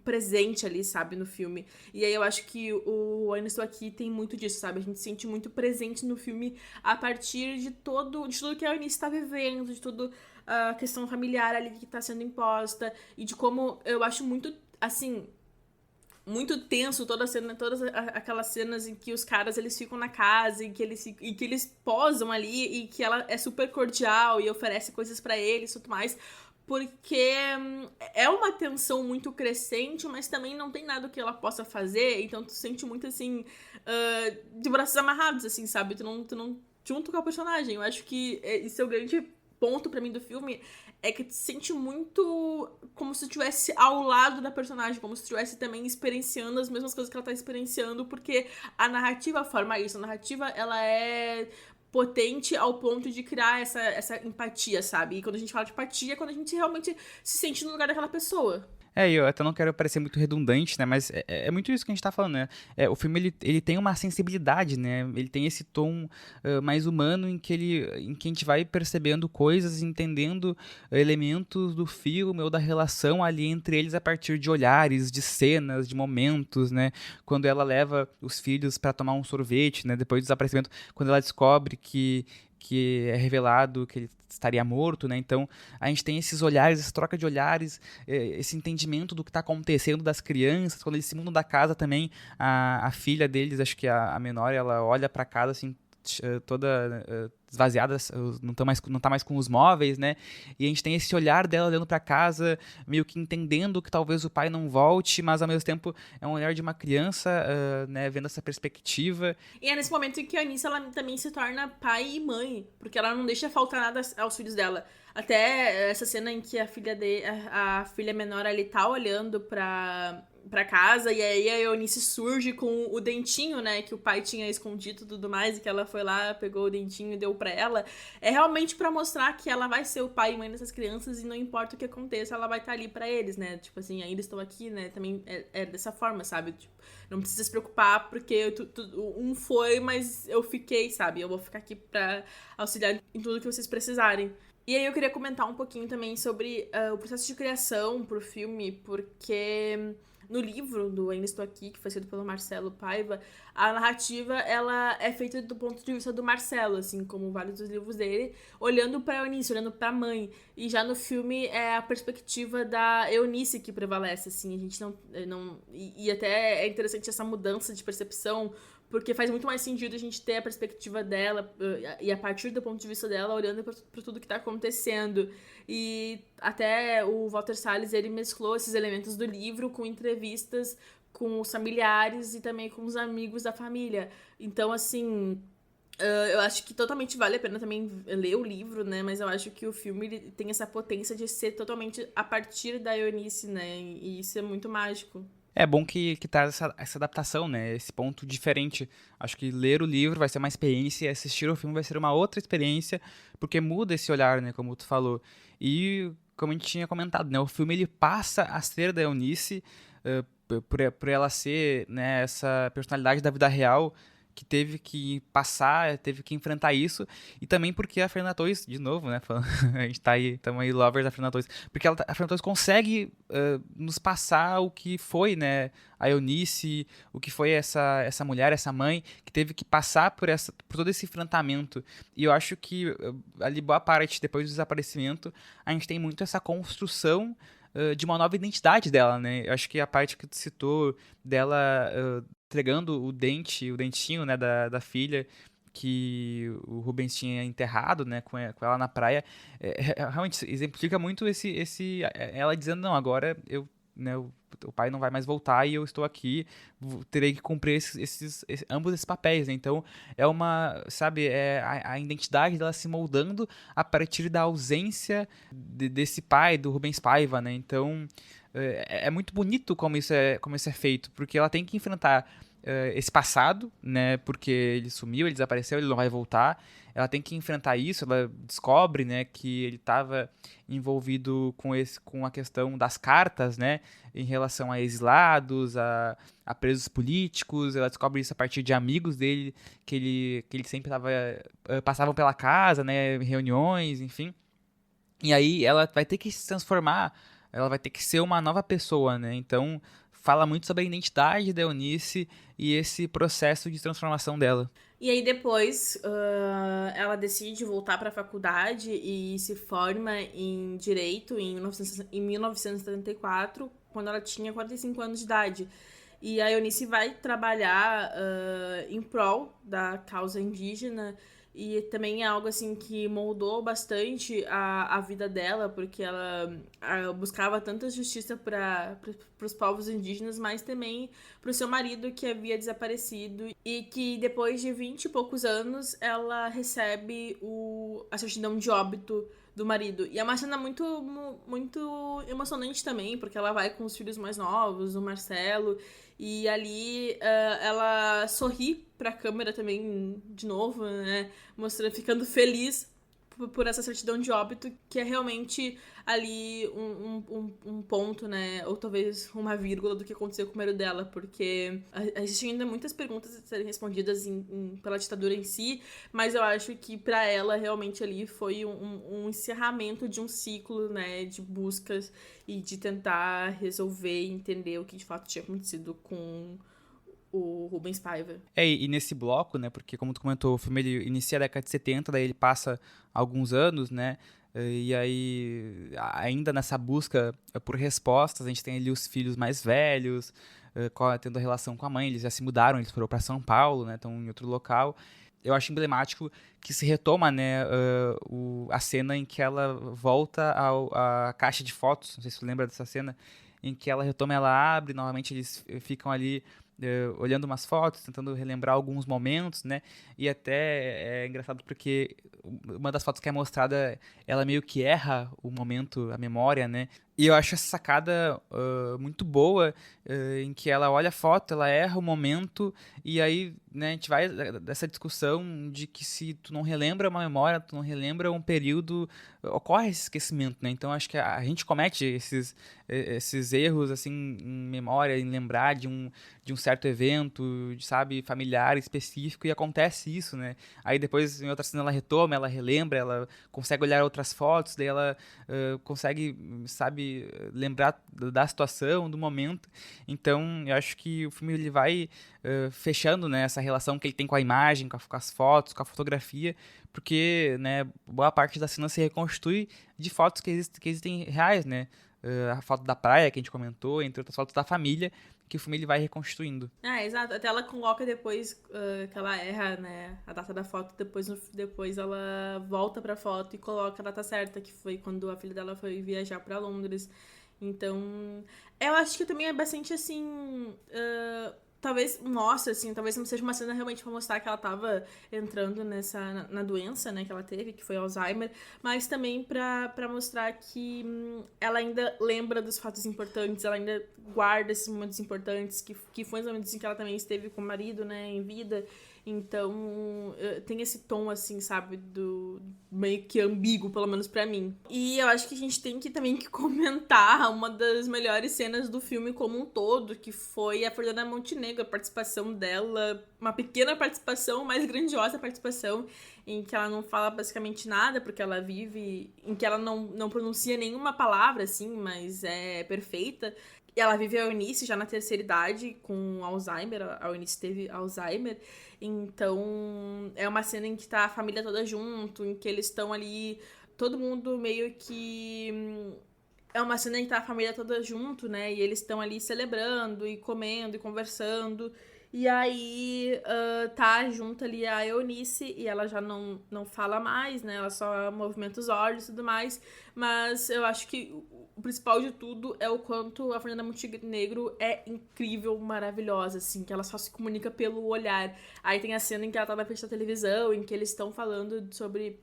presente ali, sabe, no filme. E aí eu acho que o Ainda Estou Aqui tem muito disso, sabe? A gente se sente muito presente no filme a partir de tudo que a Eunice tá vivendo, de tudo a questão familiar ali que tá sendo imposta, e de como eu acho muito, assim, muito tenso todas aquelas cenas em que os caras eles ficam na casa e que eles posam ali e que ela é super cordial e oferece coisas pra eles e tudo mais, porque é uma tensão muito crescente, mas também não tem nada que ela possa fazer, então tu sente muito assim de braços amarrados, assim, sabe? Tu não junto com a personagem. Eu acho que esse é o grande ponto pra mim do filme, é que tu sente muito como se tu estivesse ao lado da personagem, como se tu estivesse também experienciando as mesmas coisas que ela tá experienciando, porque a narrativa forma isso. A narrativa, ela é potente ao ponto de criar essa empatia, sabe? E quando a gente fala de empatia, é quando a gente realmente se sente no lugar daquela pessoa. E eu até não quero parecer muito redundante, né? Mas é muito isso que a gente tá falando, né? O filme, ele tem uma sensibilidade, né? Ele tem esse tom mais humano em que a gente vai percebendo coisas, entendendo elementos do filme ou da relação ali entre eles a partir de olhares, de cenas, de momentos, né? Quando ela leva os filhos para tomar um sorvete, né? Depois do desaparecimento, quando ela descobre que é revelado que ele estaria morto, né? Então a gente tem esses olhares, essa troca de olhares, esse entendimento do que está acontecendo das crianças. Quando eles se mudam da casa também, a filha deles, acho que a menor, ela olha para casa assim, toda esvaziada, não tá mais com os móveis, né? E a gente tem esse olhar dela olhando pra casa, meio que entendendo que talvez o pai não volte, mas ao mesmo tempo é um olhar de uma criança, né, vendo essa perspectiva. E é nesse momento em que a Anitta, ela também se torna pai e mãe, porque ela não deixa faltar nada aos filhos dela. Até essa cena em que a filha menor ali tá olhando pra casa, e aí a Eunice surge com o dentinho, né, que o pai tinha escondido e tudo mais, e que ela foi lá, pegou o dentinho e deu pra ela. É realmente pra mostrar que ela vai ser o pai e mãe dessas crianças, e não importa o que aconteça, ela vai estar ali pra eles, né, tipo assim, ainda estou aqui, né, também é dessa forma, sabe, tipo, não precisa se preocupar, porque um foi, mas eu fiquei, sabe, eu vou ficar aqui pra auxiliar em tudo que vocês precisarem. E aí eu queria comentar um pouquinho também sobre o processo de criação pro filme, porque no livro do Ainda Estou Aqui, que foi escrito pelo Marcelo Paiva, a narrativa, ela é feita do ponto de vista do Marcelo, assim, como vários dos livros dele, olhando pra Eunice, olhando pra mãe. E já no filme é a perspectiva da Eunice que prevalece, assim, a gente não e até é interessante essa mudança de percepção, porque faz muito mais sentido a gente ter a perspectiva dela e a partir do ponto de vista dela, olhando para tudo que tá acontecendo. E até o Walter Salles, ele mesclou esses elementos do livro com entrevistas com os familiares e também com os amigos da família. Então, assim, eu acho que totalmente vale a pena também ler o livro, né? Mas eu acho que o filme ele tem essa potência de ser totalmente a partir da Eunice, né? E isso é muito mágico. É bom que traz essa adaptação, né? Esse ponto diferente. Acho que ler o livro vai ser uma experiência e assistir o filme vai ser uma outra experiência, porque muda esse olhar, né? Como tu falou. E, como a gente tinha comentado, né? O filme ele passa a ser da Eunice, por ela ser, né, essa personalidade da vida real que teve que passar, teve que enfrentar isso, e também porque a Fernanda Torres, de novo, né, falando, a gente tá aí, estamos aí lovers da Fernanda Torres, porque a Fernanda Torres consegue nos passar o que foi, né, a Eunice, o que foi essa mulher, essa mãe, que teve que passar por todo esse enfrentamento, e eu acho que ali boa parte, depois do desaparecimento, a gente tem muito essa construção de uma nova identidade dela, né, eu acho que a parte que tu citou dela entregando o dentinho, né, da filha, que o Rubens tinha enterrado, né, com ela na praia, realmente exemplifica muito ela dizendo, não, agora né, o pai não vai mais voltar e eu estou aqui, terei que cumprir ambos esses papéis, né? Então é sabe, a identidade dela se moldando a partir da ausência desse pai, do Rubens Paiva, né? Então é muito bonito como isso é feito, porque ela tem que enfrentar esse passado, né, porque ele sumiu, ele desapareceu, ele não vai voltar, ela tem que enfrentar isso, ela descobre, né, que ele estava envolvido com a questão das cartas, né, em relação a exilados, a presos políticos, ela descobre isso a partir de amigos dele, que ele sempre passavam pela casa, né, em reuniões, enfim, e aí ela vai ter que se transformar, ela vai ter que ser uma nova pessoa, né, então fala muito sobre a identidade da Eunice e esse processo de transformação dela. E aí depois ela decide voltar para a faculdade e se forma em Direito em 1974, quando ela tinha 45 anos de idade. E a Eunice vai trabalhar em prol da causa indígena, e também é algo assim que moldou bastante a vida dela, porque ela buscava tanta justiça para os povos indígenas, mas também para o seu marido, que havia desaparecido, e que depois de 20 e poucos anos ela recebe a certidão de óbito do marido. E é uma cena muito, muito emocionante também, porque ela vai com os filhos mais novos, o Marcelo, e ali ela sorri pra câmera também, de novo, né? Mostrando, ficando feliz por essa certidão de óbito, que é realmente ali um ponto, né, ou talvez uma vírgula do que aconteceu com o marido dela, porque existem ainda muitas perguntas a serem respondidas pela ditadura em si, mas eu acho que pra ela realmente ali foi um encerramento de um ciclo, né, de buscas e de tentar resolver e entender o que de fato tinha acontecido com o Rubens Paiva. E nesse bloco, né, porque como tu comentou, o filme ele inicia a década de 70, daí ele passa alguns anos, né, e aí ainda nessa busca por respostas, a gente tem ali os filhos mais velhos, tendo relação com a mãe, eles já se mudaram, eles foram para São Paulo, né, estão em outro local. Eu acho emblemático que se retoma, né, a cena em que ela volta à caixa de fotos, não sei se você lembra dessa cena, em que ela retoma, ela abre, novamente eles ficam ali olhando umas fotos, tentando relembrar alguns momentos, né? E até é engraçado porque uma das fotos que é mostrada, ela meio que erra o momento, a memória, né? E eu acho essa sacada muito boa, em que ela olha a foto, ela erra o momento, e aí, né, a gente vai dessa discussão de que se tu não relembra uma memória, tu não relembra um período, ocorre esse esquecimento, né? Então acho que a gente comete esses erros, assim, em memória, em lembrar de um certo evento, sabe, familiar específico, e acontece isso, né? Aí depois, em outra cena, ela retoma, ela relembra, ela consegue olhar outras fotos, daí ela consegue, sabe, lembrar da situação, do momento. Então, eu acho que o filme ele vai fechando, né, essa relação que ele tem com a imagem, com as fotos, com a fotografia, porque, né, boa parte da cena se reconstitui de fotos que existem reais, né? A foto da praia que a gente comentou, entre outras fotos da família, que o filme ele vai reconstruindo. Exato. Até ela coloca depois que ela erra, né, a data da foto, depois ela volta pra foto e coloca a data certa, que foi quando a filha dela foi viajar pra Londres. Então, eu acho que também é bastante, assim, talvez mostra, assim, talvez não seja uma cena realmente pra mostrar que ela tava entrando na doença, né, que ela teve, que foi Alzheimer, mas também pra mostrar que ela ainda lembra dos fatos importantes, ela ainda guarda esses momentos importantes, que foi os momentos em que ela também esteve com o marido, né, em vida. Então, tem esse tom, assim, sabe, do meio que ambíguo, pelo menos pra mim. E eu acho que a gente tem que também comentar uma das melhores cenas do filme como um todo, que foi a Fernanda Montenegro, a participação dela, uma pequena participação, mais grandiosa participação, em que ela não fala basicamente nada, porque ela vive, em que ela não pronuncia nenhuma palavra, assim, mas é perfeita. E ela vive a Eunice já na terceira idade, com Alzheimer. A Eunice teve Alzheimer. Então, é uma cena em que tá a família toda junto, em que eles estão ali, todo mundo meio que... É uma cena em que tá a família toda junto, né? E eles estão ali celebrando e comendo e conversando. E aí tá junto ali a Eunice, e ela já não fala mais, né? Ela só movimenta os olhos e tudo mais. Mas eu acho que o principal de tudo é o quanto a Fernanda Montenegro é incrível, maravilhosa, assim, que ela só se comunica pelo olhar. Aí tem a cena em que ela tá na frente da televisão, em que eles estão falando sobre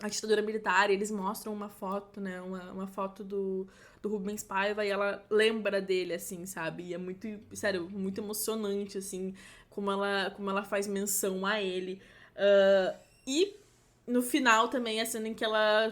a ditadura militar, e eles mostram uma foto, né, uma foto do Rubens Paiva, e ela lembra dele, assim, sabe? E é muito, sério, muito emocionante, assim, como ela faz menção a ele. E no final também, a cena em que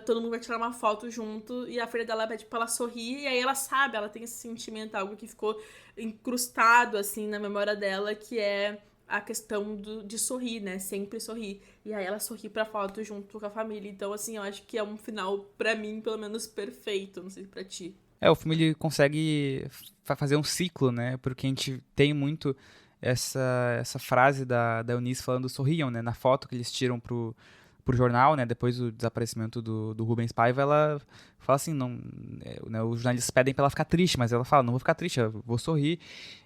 todo mundo vai tirar uma foto junto, e a filha dela pede pra ela sorrir, e aí ela sabe, ela tem esse sentimento, algo que ficou incrustado, assim, na memória dela, que é a questão de sorrir, né? Sempre sorrir. E aí ela sorri pra foto junto com a família. Então, assim, eu acho que é um final, pra mim, pelo menos, perfeito. Não sei pra ti. O filme ele consegue fazer um ciclo, né? Porque a gente tem muito essa frase da Eunice falando sorriam, né? Na foto que eles tiram pro jornal, né, depois do desaparecimento do Rubens Paiva, ela fala assim, não, né, os jornalistas pedem pra ela ficar triste, mas ela fala, não vou ficar triste, eu vou sorrir.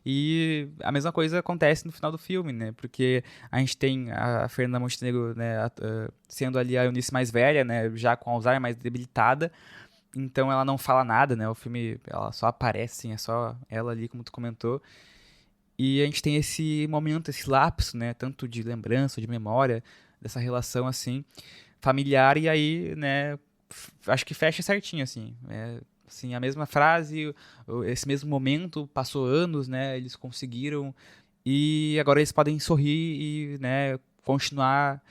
E a mesma coisa acontece no final do filme, né, porque a gente tem a Fernanda Montenegro, né, sendo ali a Eunice mais velha, né, já com Alzheimer, mais debilitada, então ela não fala nada, né, o filme, ela só aparece, assim, é só ela ali, como tu comentou. E a gente tem esse momento, esse lapso, né, tanto de lembrança, de memória, dessa relação, assim, familiar, e aí, né, acho que fecha certinho, assim, assim, a mesma frase, esse mesmo momento, passou anos, né, eles conseguiram, e agora eles podem sorrir e, né, continuar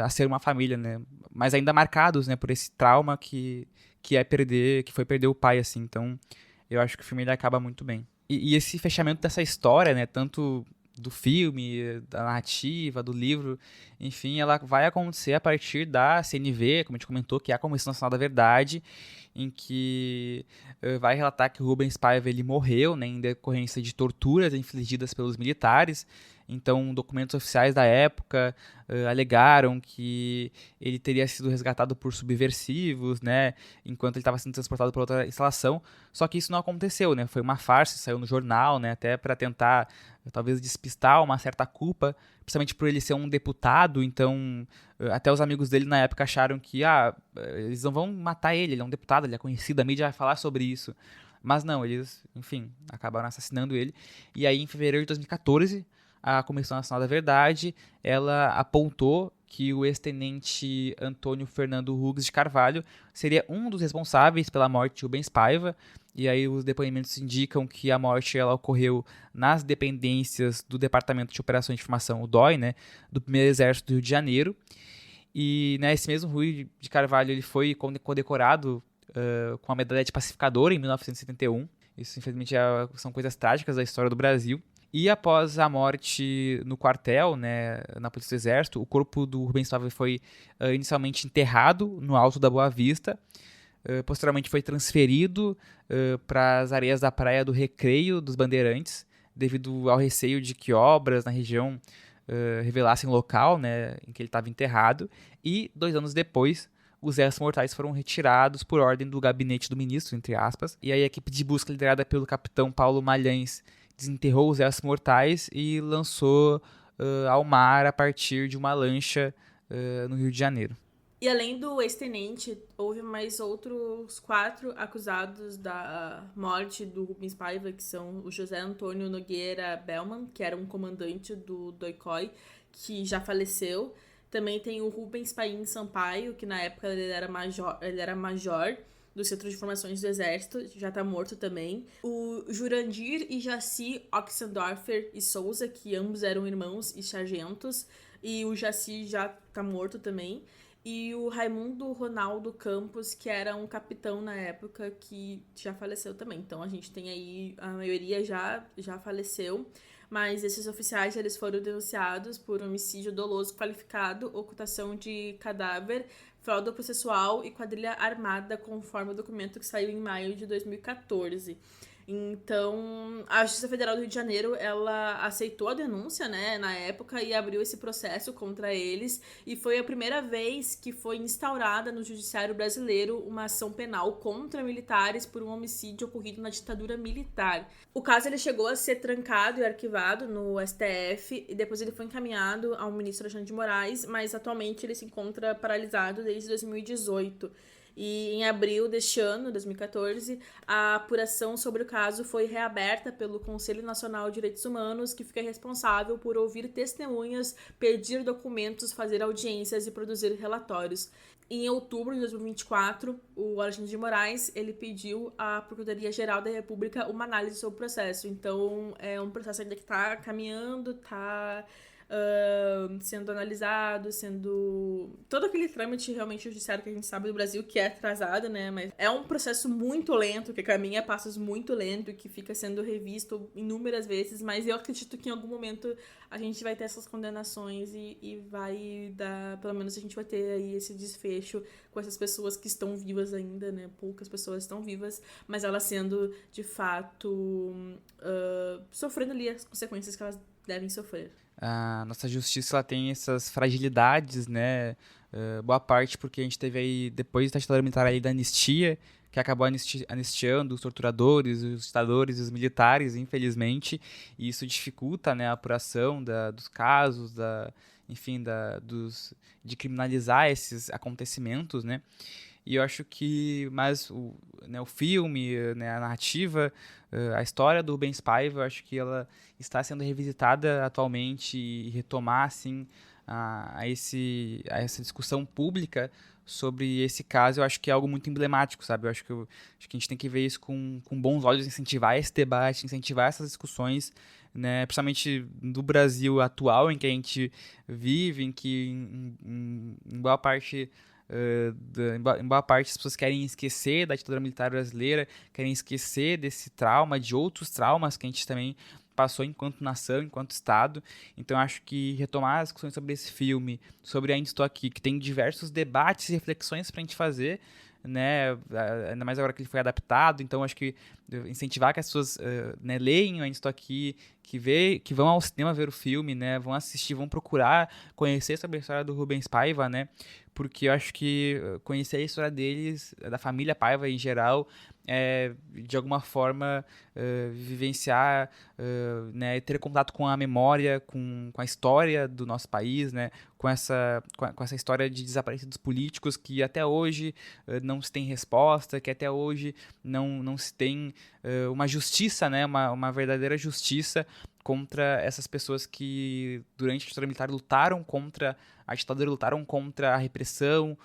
a ser uma família, né? Mas ainda marcados, né, por esse trauma que foi perder o pai, assim. Então, eu acho que o filme ele acaba muito bem. E esse fechamento dessa história, né, tanto do filme, da narrativa, do livro, enfim, ela vai acontecer a partir da CNV, como a gente comentou, que é a Comissão Nacional da Verdade, em que vai relatar que o Rubens Paiva ele morreu, né, em decorrência de torturas infligidas pelos militares. Então, documentos oficiais da época alegaram que ele teria sido resgatado por subversivos, né, enquanto ele estava sendo transportado para outra instalação. Só que isso não aconteceu, né? Foi uma farsa, saiu no jornal, né, até para tentar talvez despistar uma certa culpa, principalmente por ele ser um deputado. Então, até os amigos dele na época acharam que eles não vão matar ele é um deputado, ele é conhecido, a mídia vai falar sobre isso. Mas não, eles, enfim, acabaram assassinando ele. E aí, em fevereiro de 2014, a Comissão Nacional da Verdade, ela apontou que o ex-tenente Antônio Fernando Hugues de Carvalho seria um dos responsáveis pela morte de Rubens Paiva. E aí os depoimentos indicam que a morte ela ocorreu nas dependências do Departamento de Operações de Informação, o DOI, né, do 1º Exército do Rio de Janeiro. E né, esse mesmo Rui de Carvalho ele foi condecorado com a medalha de pacificador em 1971. Isso, infelizmente, são coisas trágicas da história do Brasil. E após a morte no quartel, né, na Polícia do Exército, o corpo do Rubens Paiva foi inicialmente enterrado no Alto da Boa Vista. Posteriormente foi transferido para as areias da Praia do Recreio dos Bandeirantes, devido ao receio de que obras na região revelassem o local, né, em que ele estava enterrado. E 2 anos depois, os restos mortais foram retirados por ordem do gabinete do ministro, entre aspas. E aí a equipe de busca liderada pelo capitão Paulo Malhães desenterrou os restos mortais e lançou ao mar a partir de uma lancha no Rio de Janeiro. E além do ex-tenente, houve mais outros 4 acusados da morte do Rubens Paiva, que são o José Antônio Nogueira Bellman, que era um comandante do DOI-COI, que já faleceu. Também tem o Rubens Paim Sampaio, que na época ele era major do Centro de Informações do Exército, já tá morto também. O Jurandir e Jaci Oxendorfer e Souza, que ambos eram irmãos e sargentos, e o Jaci já tá morto também. E o Raimundo Ronaldo Campos, que era um capitão na época, que já faleceu também. Então a gente tem aí, a maioria já faleceu, mas esses oficiais eles foram denunciados por homicídio doloso qualificado, ocultação de cadáver, fraude processual e quadrilha armada, conforme o documento que saiu em maio de 2014. Então, a Justiça Federal do Rio de Janeiro, ela aceitou a denúncia, né, na época, e abriu esse processo contra eles, e foi a primeira vez que foi instaurada no judiciário brasileiro uma ação penal contra militares por um homicídio ocorrido na ditadura militar. O caso ele chegou a ser trancado e arquivado no STF, e depois ele foi encaminhado ao ministro Alexandre de Moraes, mas atualmente ele se encontra paralisado desde 2018. E em abril deste ano, 2014, a apuração sobre o caso foi reaberta pelo Conselho Nacional de Direitos Humanos, que fica responsável por ouvir testemunhas, pedir documentos, fazer audiências e produzir relatórios. Em outubro de 2024, o Alexandre de Moraes ele pediu à Procuradoria-Geral da República uma análise sobre o processo. Então, é um processo ainda que está caminhando, está sendo analisado, sendo todo aquele trâmite realmente judiciário que a gente sabe do Brasil que é atrasado, né, mas é um processo muito lento, que caminha a passos muito lento e que fica sendo revisto inúmeras vezes, mas eu acredito que em algum momento a gente vai ter essas condenações e vai dar, pelo menos a gente vai ter aí esse desfecho com essas pessoas que estão vivas ainda, né, poucas pessoas estão vivas, mas elas sendo de fato sofrendo ali as consequências que elas devem sofrer. A nossa justiça ela tem essas fragilidades, né? Boa parte porque a gente teve aí, depois da ditadura militar aí da anistia, que acabou anistiando os torturadores, os ditadores e os militares, infelizmente, e isso dificulta, né, a apuração dos casos, de criminalizar esses acontecimentos, né? E eu acho que mais o filme, né, a narrativa, a história do Rubens Paiva, eu acho que ela está sendo revisitada atualmente e retomar assim, a essa discussão pública sobre esse caso, eu acho que é algo muito emblemático, sabe? Eu acho que a gente tem que ver isso com bons olhos, incentivar esse debate, incentivar essas discussões, né? Principalmente do Brasil atual, em que a gente vive, em que em boa parte em boa parte as pessoas querem esquecer da ditadura militar brasileira, querem esquecer desse trauma, de outros traumas que a gente também passou enquanto nação, enquanto Estado. Então, eu acho que retomar as discussões sobre esse filme, sobre Ainda Estou Aqui, que tem diversos debates e reflexões pra gente fazer, né, ainda mais agora que ele foi adaptado, então acho que incentivar que as pessoas né, leiam Ainda Estou Aqui, que vão ao cinema ver o filme, né, vão assistir, vão procurar conhecer sobre a história do Rubens Paiva, né, porque eu acho que conhecer a história deles, da família Paiva em geral, de alguma forma vivenciar, né, ter contato com a memória, com a história do nosso país, né, com essa história de desaparecidos políticos que até hoje não se tem resposta, que até hoje não se tem uma justiça, né, uma verdadeira justiça contra essas pessoas que durante a ditadura militar lutaram contra a ditadura, lutaram contra a repressão,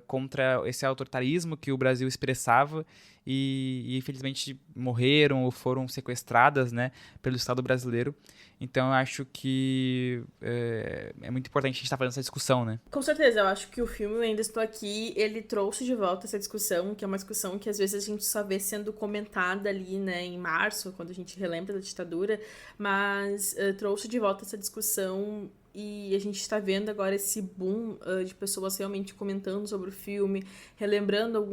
contra esse autoritarismo que o Brasil expressava e infelizmente morreram ou foram sequestradas, né, pelo Estado brasileiro. Então eu acho que é muito importante a gente estar fazendo essa discussão, né? Com certeza, eu acho que o filme Ainda Estou Aqui, ele trouxe de volta essa discussão, que é uma discussão que às vezes a gente só vê sendo comentada ali, né, em março, quando a gente relembra da ditadura, mas trouxe de volta essa discussão. E a gente está vendo agora esse boom de pessoas realmente comentando sobre o filme, relembrando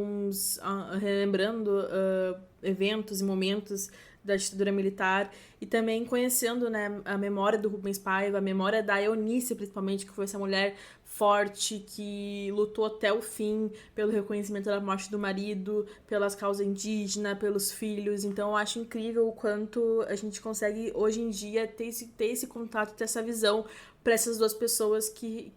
eventos e momentos da ditadura militar e também conhecendo, né, a memória do Rubens Paiva, a memória da Eunice, principalmente, que foi essa mulher forte que lutou até o fim pelo reconhecimento da morte do marido, pelas causas indígenas, pelos filhos. Então eu acho incrível o quanto a gente consegue hoje em dia ter esse contato, ter essa visão para essas duas pessoas que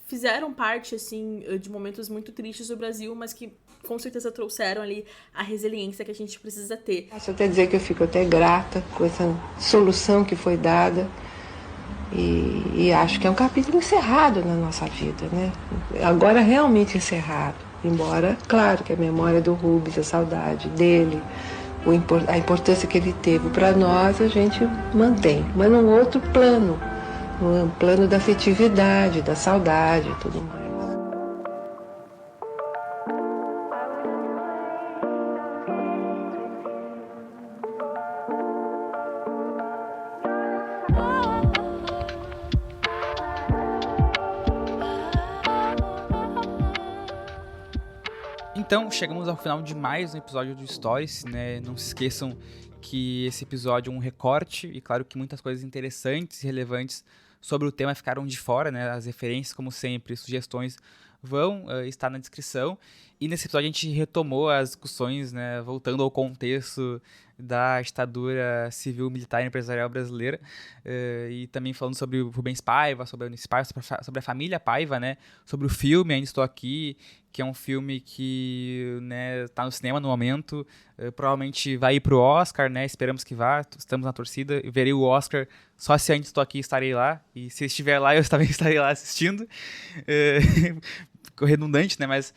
fizeram parte, assim, de momentos muito tristes do Brasil, mas que com certeza trouxeram ali a resiliência que a gente precisa ter. Posso até dizer que eu fico até grata com essa solução que foi dada e acho que é um capítulo encerrado na nossa vida, né? Agora realmente encerrado, embora, claro, que a memória do Rubens, a saudade dele, a importância que ele teve para nós, a gente mantém, mas num outro plano, no plano da afetividade, da saudade e tudo mais. Então, chegamos ao final de mais um episódio do Stories, né? Não se esqueçam que esse episódio é um recorte e claro que muitas coisas interessantes e relevantes sobre o tema ficaram de fora, né? As referências, como sempre, sugestões vão estar na descrição. E nesse episódio a gente retomou as discussões, né? Voltando ao contexto da ditadura civil, militar e empresarial brasileira, e também falando sobre o Rubens Paiva, sobre a Eunice Paiva, sobre a família Paiva, né? Sobre o filme Ainda Estou Aqui, que é um filme que, né, tá no cinema no momento, provavelmente vai ir pro Oscar, né? Esperamos que vá, estamos na torcida. Eu verei o Oscar só se Ainda Estou Aqui, estarei lá, e se estiver lá eu também estarei lá assistindo. Ficou redundante, né? Mas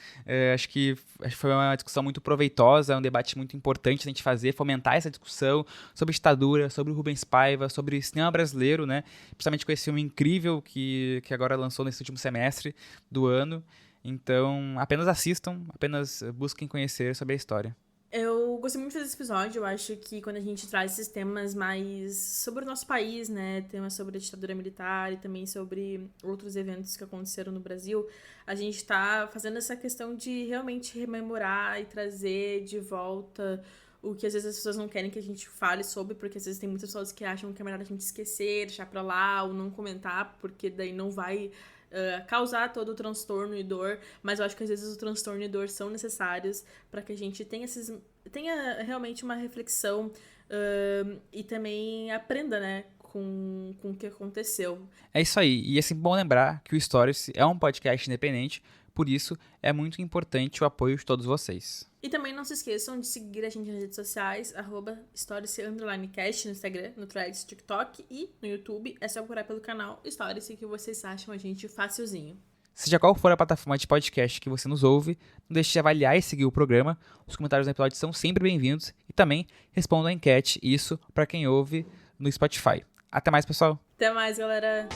acho que foi uma discussão muito proveitosa, um debate muito importante a gente fazer, fomentar essa discussão sobre ditadura, sobre o Rubens Paiva, sobre o cinema brasileiro, né? Principalmente com esse filme incrível que agora lançou nesse último semestre do ano. Então, apenas assistam, apenas busquem conhecer sobre a história. Eu gostei muito desse episódio. Eu acho que quando a gente traz esses temas mais sobre o nosso país, né, temas sobre a ditadura militar e também sobre outros eventos que aconteceram no Brasil, a gente tá fazendo essa questão de realmente rememorar e trazer de volta o que às vezes as pessoas não querem que a gente fale sobre, porque às vezes tem muitas pessoas que acham que é melhor a gente esquecer, deixar pra lá ou não comentar, porque daí não vai causar todo o transtorno e dor, mas eu acho que às vezes o transtorno e dor são necessários para que a gente tenha realmente uma reflexão e também aprenda, né, com o que aconteceu. É isso aí, e é sempre bom lembrar que o Stories é um podcast independente, Por isso, é muito importante o apoio de todos vocês. E também não se esqueçam de seguir a gente nas redes sociais, @Storyc_cast no Instagram, no Threads, TikTok e no YouTube. É só procurar pelo canal Storyc que vocês acham a gente facilzinho. Seja qual for a plataforma de podcast que você nos ouve, não deixe de avaliar e seguir o programa. Os comentários do episódio são sempre bem-vindos. E também respondam a enquete, isso para quem ouve no Spotify. Até mais, pessoal! Até mais, galera!